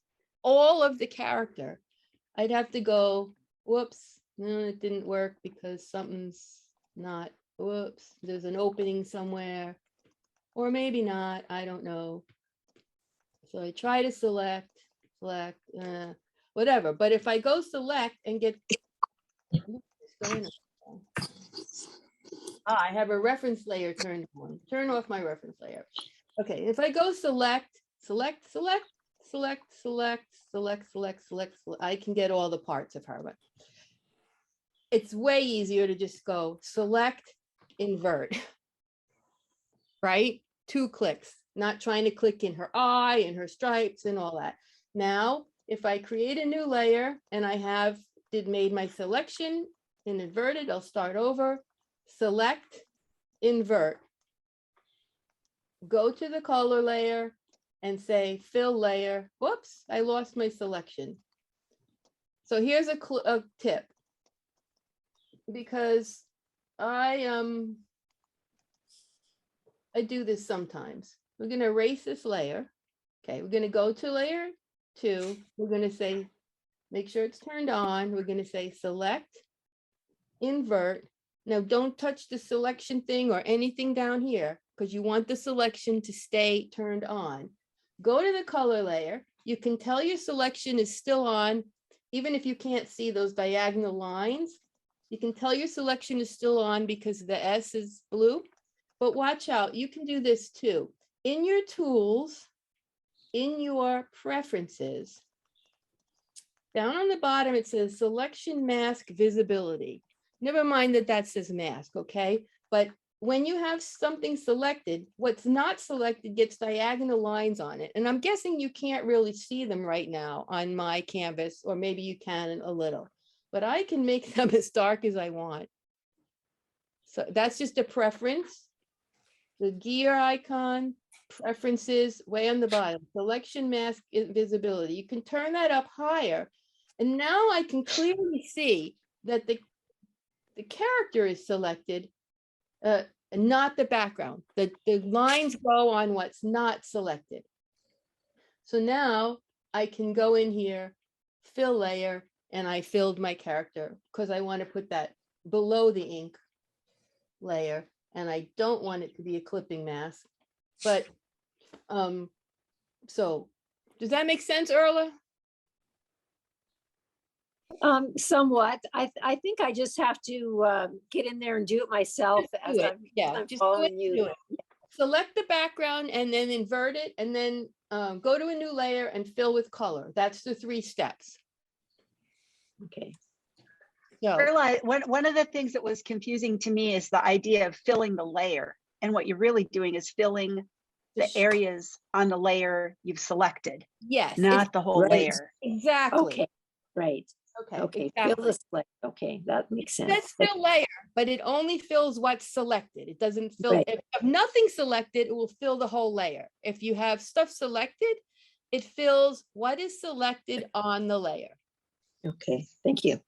all of the character, I'd have to go, whoops, no, it didn't work because something's not, whoops, there's an opening somewhere, or maybe not, I don't know. So I try to select, whatever. But if I go select and get, I have a reference layer turned on. Turn off my reference layer. Okay, if I go select, I can get all the parts of her, but it's way easier to just go select, invert, right? 2 clicks, not trying to click in her eye and her stripes and all that. Now, if I create a new layer and I made my selection in inverted, I'll start over, select, invert, go to the color layer and say fill layer. Whoops, I lost my selection. So here's a tip, because I do this sometimes. We're going to erase this layer. Okay, we're going to go to layer 2. We're going to say, make sure it's turned on. We're going to say select, invert. Now don't touch the selection thing or anything down here, because you want the selection to stay turned on. Go to the color layer. You can tell your selection is still on, even if you can't see those diagonal lines. You can tell your selection is still on because the S is blue. But watch out, you can do this too. In your tools, in your preferences, down on the bottom, it says selection mask visibility. Never mind that says mask, okay? But when you have something selected, what's not selected gets diagonal lines on it. And I'm guessing you can't really see them right now on my canvas, or maybe you can a little, but I can make them as dark as I want. So that's just a preference. The gear icon, preferences, way on the bottom, selection mask visibility. You can turn that up higher. And now I can clearly see that the character is selected, not the background. The lines go on what's not selected. So now I can go in here, fill layer, and I filled my character because I want to put that below the ink layer, and I don't want it to be a clipping mask. But so does that make sense, Erla? Somewhat. I think I just have to get in there and do it myself as Do it. I'm, Yeah, I'm just do it, following you. do it. Select the background and then invert it, and then go to a new layer and fill with color. That's the 3 steps. Okay. So Perla, one of the things that was confusing to me is the idea of filling the layer. And what you're really doing is filling the areas on the layer you've selected, yes, not the whole Right. layer. exactly. Okay. Right. Okay. Okay. exactly. Fill this layer. Okay. That makes sense. That's fill layer, but it only fills what's selected. It doesn't fill, Right. if you have nothing selected, it will fill the whole layer. If you have stuff selected, it fills what is selected on the layer. Okay. Thank you.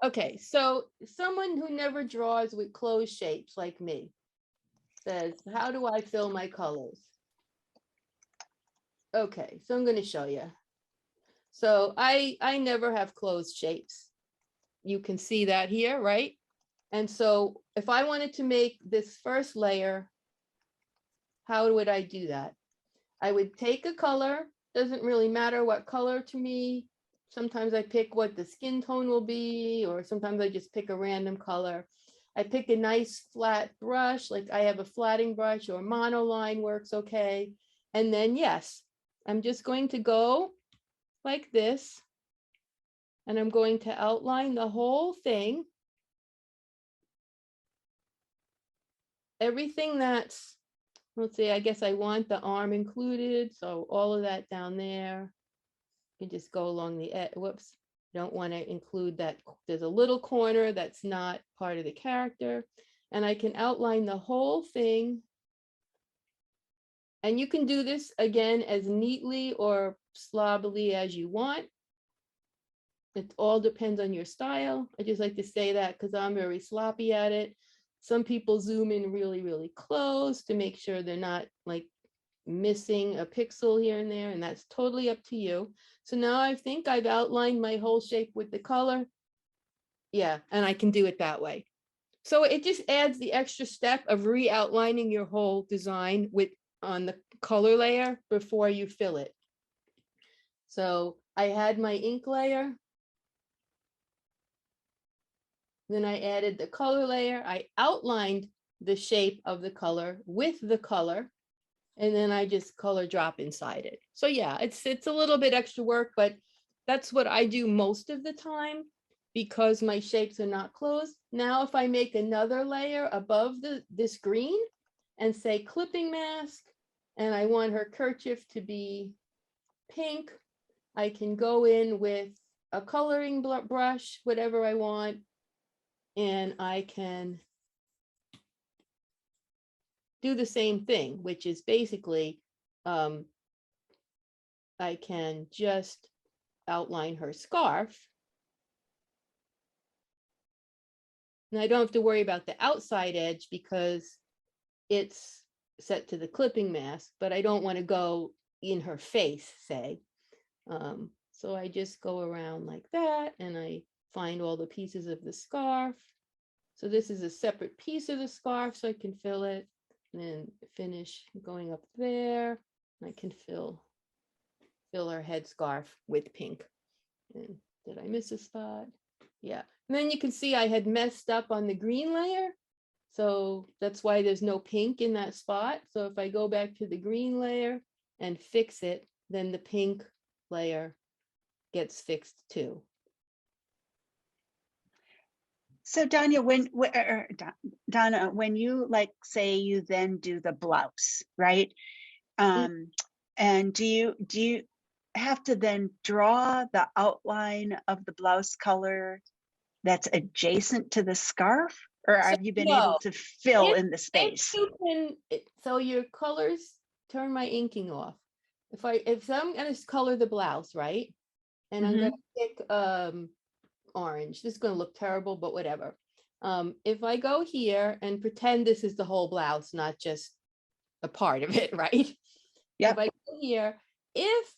Okay, so someone who never draws with closed shapes like me says, how do I fill my colors? Okay, so I'm going to show you. So I never have closed shapes. You can see that here, right? And so if I wanted to make this first layer, how would I do that? I would take a color, doesn't really matter what color to me. Sometimes I pick what the skin tone will be, or sometimes I just pick a random color. I pick a nice flat brush, like I have a flatting brush, or monoline works okay. And then yes, I'm just going to go like this, and I'm going to outline the whole thing. Everything that's, let's see, I guess I want the arm included, so all of that down there. You can just go along the edge. Whoops, don't want to include that. There's a little corner that's not part of the character. And I can outline the whole thing. And you can do this again as neatly or sloppily as you want. It all depends on your style. I just like to say that because I'm very sloppy at it. Some people zoom in really, really close to make sure they're not like missing a pixel here and there, and that's totally up to you. So now I think I've outlined my whole shape with the color. Yeah, and I can do it that way. So it just adds the extra step of re-outlining your whole design with on the color layer before you fill it. So I had my ink layer. Then I added the color layer. I outlined the shape of the color with the color. And then I just color drop inside it. So yeah, it's a little bit extra work, but that's what I do most of the time because my shapes are not closed. Now, if I make another layer above this green and say clipping mask, and I want her kerchief to be pink, I can go in with a coloring brush, whatever I want, and I can do the same thing, which is basically, I can just outline her scarf. And I don't have to worry about the outside edge because it's set to the clipping mask, but I don't want to go in her face, say. So I just go around like that and I find all the pieces of the scarf. So this is a separate piece of the scarf, so I can fill it. And then finish going up there. I can fill her headscarf with pink. And did I miss a spot? Yeah. And then you can see I had messed up on the green layer. So that's why there's no pink in that spot. So if I go back to the green layer and fix it, then the pink layer gets fixed too. So Donna, Donna, when you like say you then do the blouse, right? And do you have to then draw the outline of the blouse color that's adjacent to the scarf, or have you been able no. to fill If- in the If space? you can, so your colors, turn my inking off. If I'm gonna color the blouse, right? And I'm gonna pick orange. This is gonna look terrible, but whatever. If I go here and pretend this is the whole blouse, not just a part of it, right? Yep. If I go here, if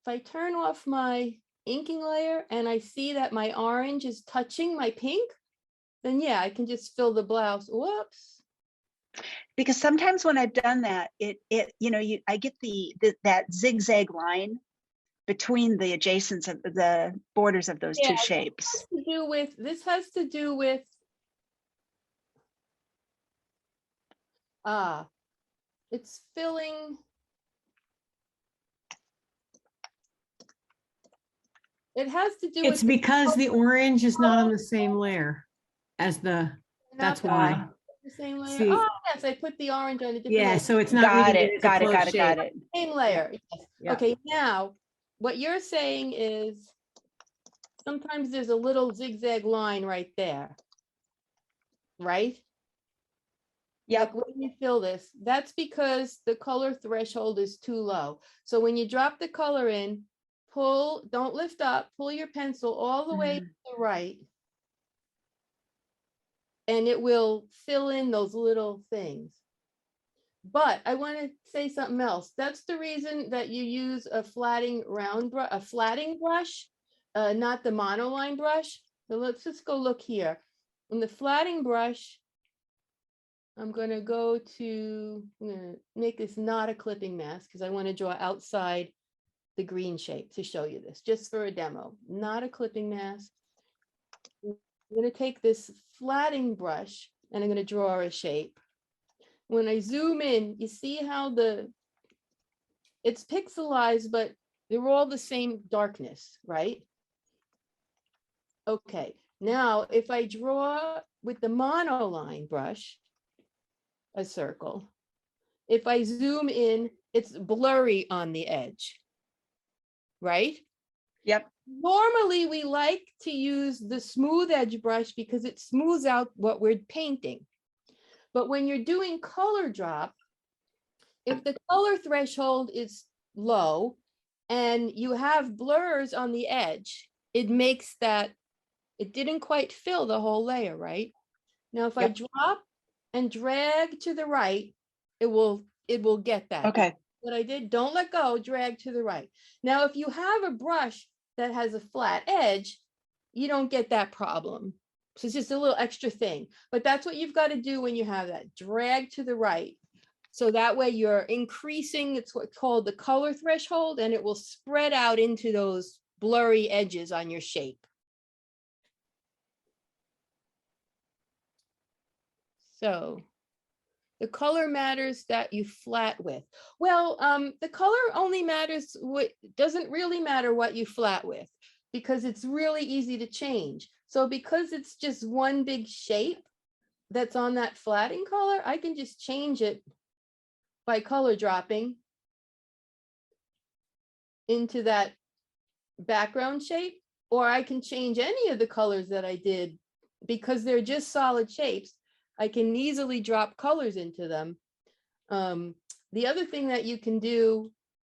I turn off my inking layer and I see that my orange is touching my pink, then yeah, I can just fill the blouse. Whoops. Because sometimes when I've done that, I get that zigzag line between the adjacents of the borders of those Yeah, two shapes. This has to do with it's filling. It has to do It's with because the orange is not on the same layer as the, that's why. the same layer. See- Oh, yes, I put the orange on a different Yeah, layer. so it's not Got reading it, it as a got it, closed got it, got shape. it. Same layer. Yes. Yeah. Okay, now what you're saying is sometimes there's a little zigzag line right there. Right? Yep. Like when you fill this, that's because the color threshold is too low. So when you drop the color in, don't lift up, pull your pencil all the way to the right. And it will fill in those little things. But I want to say something else. That's the reason that you use a flatting brush, not the monoline brush. So let's just go look here. In the flatting brush, I'm going to make this not a clipping mask because I want to draw outside the green shape to show you this, just for a demo, not a clipping mask. I'm going to take this flatting brush and I'm going to draw a shape. When I zoom in, you see how it's pixelized, but they're all the same darkness, right? Okay, now if I draw with the monoline brush, a circle. If I zoom in, it's blurry on the edge, right? Yep. Normally, we like to use the smooth edge brush because it smooths out what we're painting. But when you're doing color drop, if the color threshold is low and you have blurs on the edge, it makes that, it didn't quite fill the whole layer, right? Now, if I Yep. drop and drag to the right, it will get that. Okay. What I did, don't let go, drag to the right. Now, if you have a brush that has a flat edge, you don't get that problem. So it's just a little extra thing, but that's what you've got to do when you have that, drag to the right. So that way you're increasing, it's what's called the color threshold, and it will spread out into those blurry edges on your shape. So the color matters that you flat with. Well, the color only matters, doesn't really matter what you flat with, because it's really easy to change. So because it's just one big shape that's on that flatting color, I can just change it by color dropping into that background shape, or I can change any of the colors that I did because they're just solid shapes. I can easily drop colors into them. The other thing that you can do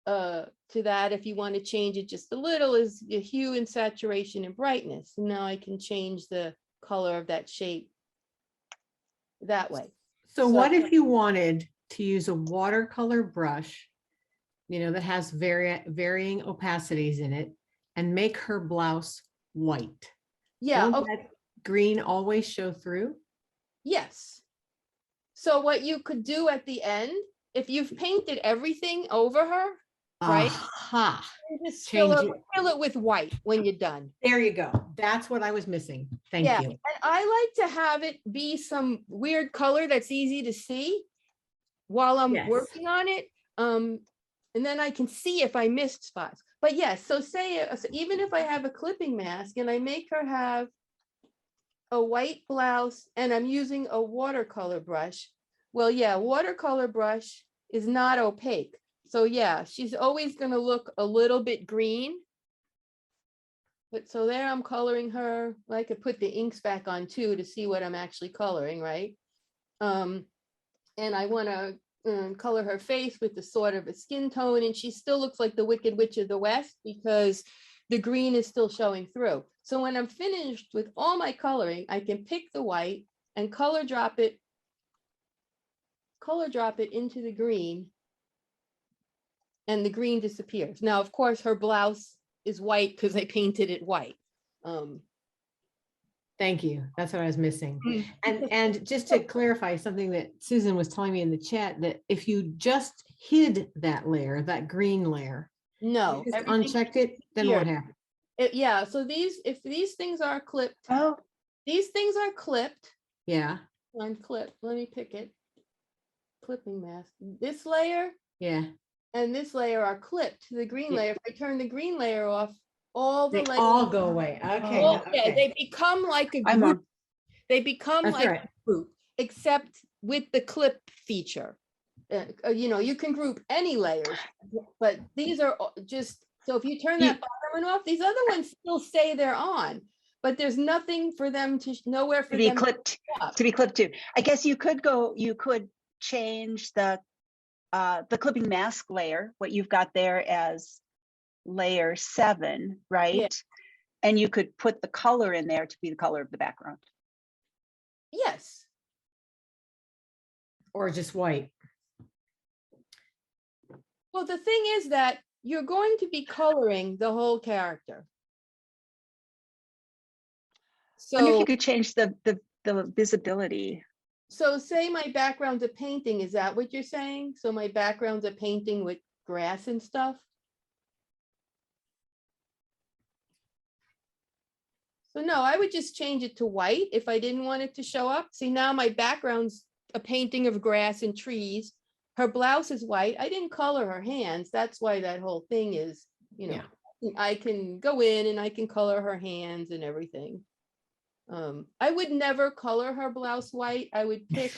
to that, if you want to change it just a little, is the hue and saturation and brightness. And now I can change the color of that shape that way. So what if you wanted to use a watercolor brush, that has varying opacities in it, and make her blouse white? Yeah. Won't that green always show through? Yes. So what you could do at the end, if you've painted everything over her, right? Aha. you just Change fill it with white when you're done. There you go. That's what I was missing. Thank Yeah, you. and I like to have it be some weird color that's easy to see while I'm Yes. working on it. And then I can see if I missed spots. But yes, so say so even if I have a clipping mask and I make her have a white blouse and I'm using a watercolor brush. Well, yeah, watercolor brush is not opaque. So yeah, she's always gonna look a little bit green. But so there I'm coloring her. I could put the inks back on too to see what I'm actually coloring, right? And I wanna color her face with the sort of a skin tone, and she still looks like the Wicked Witch of the West because the green is still showing through. So when I'm finished with all my coloring, I can pick the white and color drop it into the green, and the green disappears. Now, of course, her blouse is white because I painted it white. Thank you. That's what I was missing. Mm. And just to clarify something that Susan was telling me in the chat, that if you just hid that layer, that green layer, No, just everything unchecked it, then what here. happened? Yeah, so if these things are clipped, Oh, these things are clipped, Yeah, unclip, let me pick it. Clipping mask. This layer yeah. and this layer are clipped to the green Yeah. layer. If I turn the green layer off, all the They layers. all go away. Okay. Oh. Yeah, Okay. they become like a I'm group. on. They become That's like right. a group, except with the clip feature. You know, you can group any layers, but these are just, so if you turn that bottom one off, these other ones still say they're on, but there's nothing for them to, nowhere for To be them clipped, up. to be clipped too. I guess you could change the clipping mask layer, what you've got there as layer 7, right? And you could put the color in there to be the color of the background. Yes, Or just white. well, the thing is that you're going to be coloring the whole character. Wonder if So, you could change the visibility. so say my background's a painting, is that what you're saying? So my background's a painting with grass and stuff? So no, I would just change it to white if I didn't want it to show up. See, now my background's a painting of grass and trees. Her blouse is white. I didn't color her hands. That's why that whole thing is, you know, I can go in and I can color her hands and everything. I would never color her blouse white. I would pick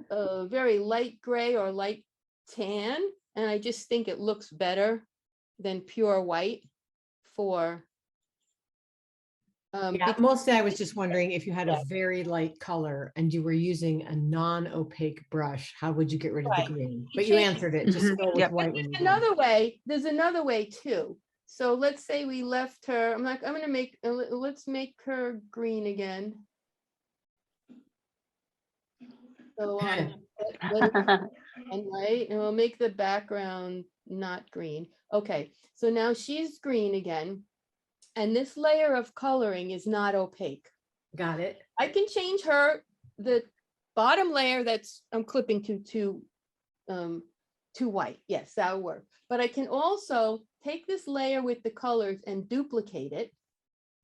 a very light gray or light tan, and I just think it looks better than pure white for. Yeah, because- mostly I was just wondering if you had a very light color and you were using a non-opaque brush, how would you get rid of the Right. green? But you change- answered it, just Mhm. go with Yep. white when you do. There's another way too. So let's say we left her, I'm gonna make, let's make her green again. So and right, and we'll make the background not green. Okay, so now she's green again. And this layer of coloring is not opaque. Got it. I can change the bottom layer that's I'm clipping to white. Yes, that'll work. But I can also take this layer with the colors and duplicate it.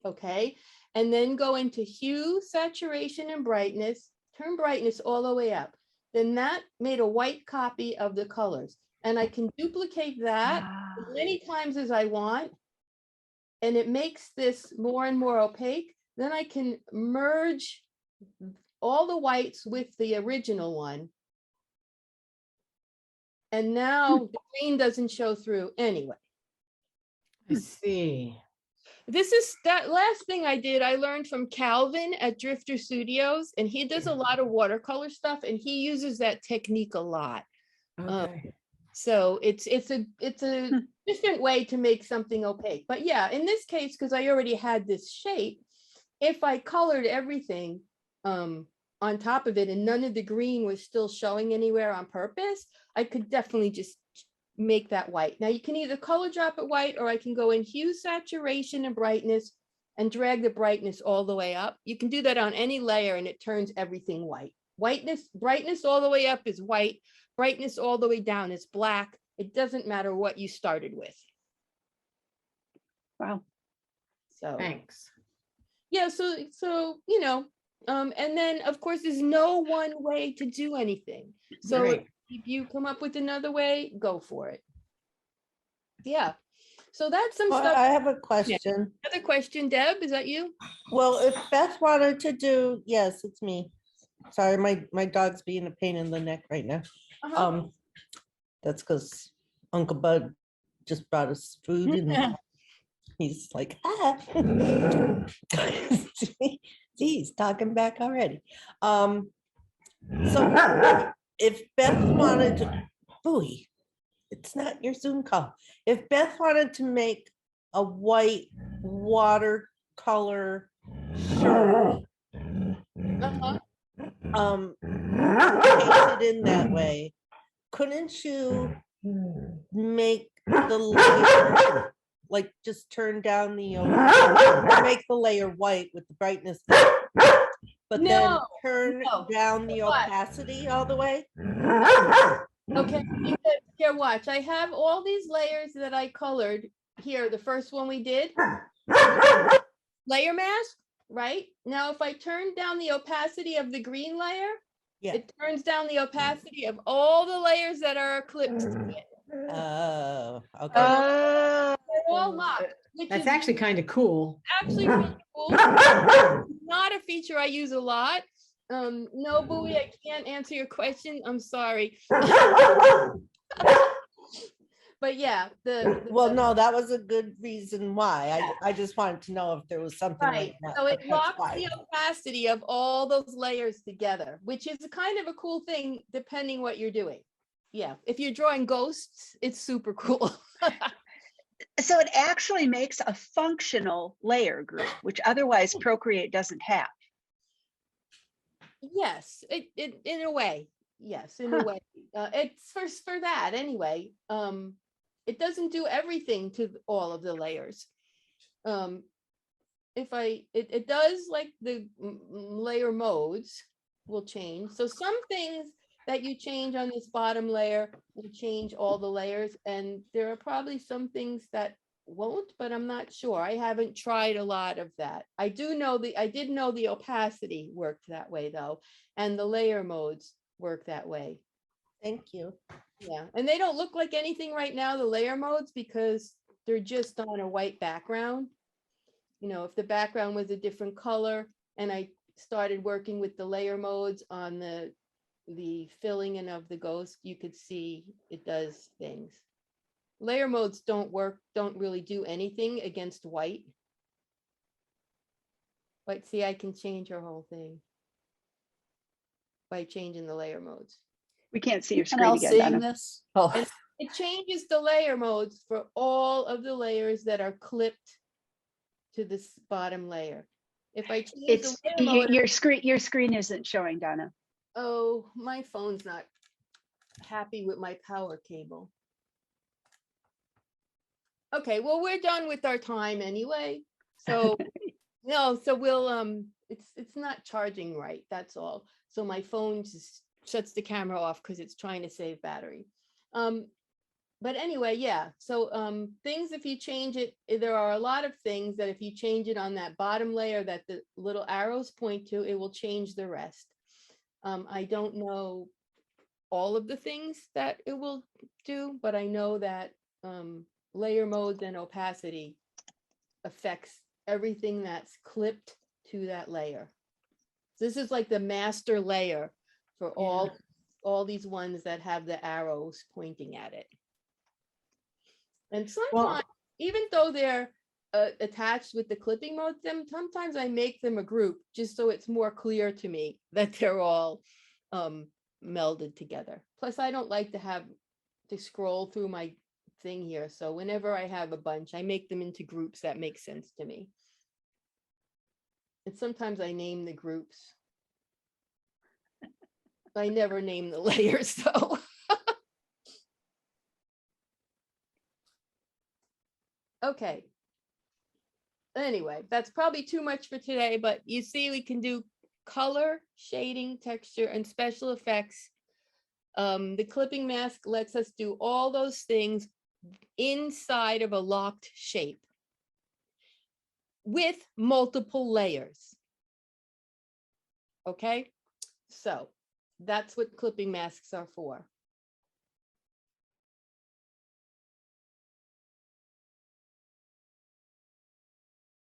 Okay. And then go into hue, saturation, and brightness, turn brightness all the way up. Then that made a white copy of the colors. And I can duplicate that as many times as I want. And it makes this more and more opaque. Then I can merge all the whites with the original one. And now the green doesn't show through anyway. I see. This is that last thing I did. I learned from Calvin at Drifter Studios, and he does a lot of watercolor stuff, and he uses that technique a lot. Okay. So it's a different way to make something opaque. But yeah, in this case, because I already had this shape, if I colored everything on top of it and none of the green was still showing anywhere on purpose, I could definitely just make that white. Now you can either color drop it white, or I can go in hue, saturation, and brightness and drag the brightness all the way up. You can do that on any layer and it turns everything white. Brightness all the way up is white. Brightness all the way down is black. It doesn't matter what you started with. Wow. So Thanks. yeah, so you know, and then of course there's no one way to do anything. So Right. if you come up with another way, go for it. Yeah. So that's some Well, stuff. I have a question. Another question, Deb, is that you? Well, if Beth wanted to do, yes, it's me. Sorry, my dog's being a pain in the neck right now. Uh-huh. That's because Uncle Bud just brought us food and he's like, ah. See, he's talking back already. So if Beth wanted to, Bowie, it's not your Zoom call. If Beth wanted to make a white watercolor shirt, Uh-huh. painted in that way, couldn't you make the layer, like just turn down the, make the layer white with the brightness, but then No, turn no. down the What? opacity all the way? Okay, here, watch. I have all these layers that I colored here. The first one we did, layer mask, right? Now, if I turn down the opacity of the green layer, Yeah. it turns down the opacity of all the layers that are eclipsed. to it. Oh, okay. Oh. They're all locked, which That's is actually kind of cool. actually pretty cool. Not a feature I use a lot. No, Bowie, I can't answer your question. I'm sorry. But yeah, Well, no, that was a good reason why. I just wanted to know if there was something right. like that. So but it that's locks fine. the opacity of all those layers together, which is kind of a cool thing depending what you're doing. Yeah, if you're drawing ghosts, it's super cool. So it actually makes a functional layer group, which otherwise Procreate doesn't have. Yes, it in a way. Yes, in a way. It's for that anyway. It doesn't do everything to all of the layers. It does, like the layer modes will change. So some things that you change on this bottom layer will change all the layers, and there are probably some things that won't, but I'm not sure. I haven't tried a lot of that. I did know the opacity worked that way though, and the layer modes work that way. Thank you. Yeah, and they don't look like anything right now, the layer modes, because they're just on a white background. You know, if the background was a different color and I started working with the layer modes on the filling in of the ghost, you could see it does things. Layer modes don't really do anything against white. But see, I can change her whole thing by changing the layer modes. We can't see your And screen I'll again, seeing Donna. this. Oh, And it changes the layer modes for all of the layers that are clipped to this bottom layer. If I change It's the layer mode, your screen isn't showing, Donna. oh, my phone's not happy with my power cable. Okay, well, we're done with our time anyway. So no, so we'll it's not charging right, that's all. So my phone just shuts the camera off because it's trying to save battery. But anyway, yeah. So things, if you change it, there are a lot of things that if you change it on that bottom layer that the little arrows point to, it will change the rest. I don't know all of the things that it will do, but I know that layer modes and opacity affects everything that's clipped to that layer. This is like the master layer for all these ones that have the arrows pointing at it. And sometimes, even though they're attached with the clipping mode, sometimes I make them a group just so it's more clear to me that they're all melded together. Plus, I don't like to scroll through my thing here. So whenever I have a bunch, I make them into groups that make sense to me. And sometimes I name the groups. I never name the layers though. Okay. Anyway, that's probably too much for today, but you see we can do color, shading, texture, and special effects. The clipping mask lets us do all those things inside of a locked shape with multiple layers. Okay, so that's what clipping masks are for.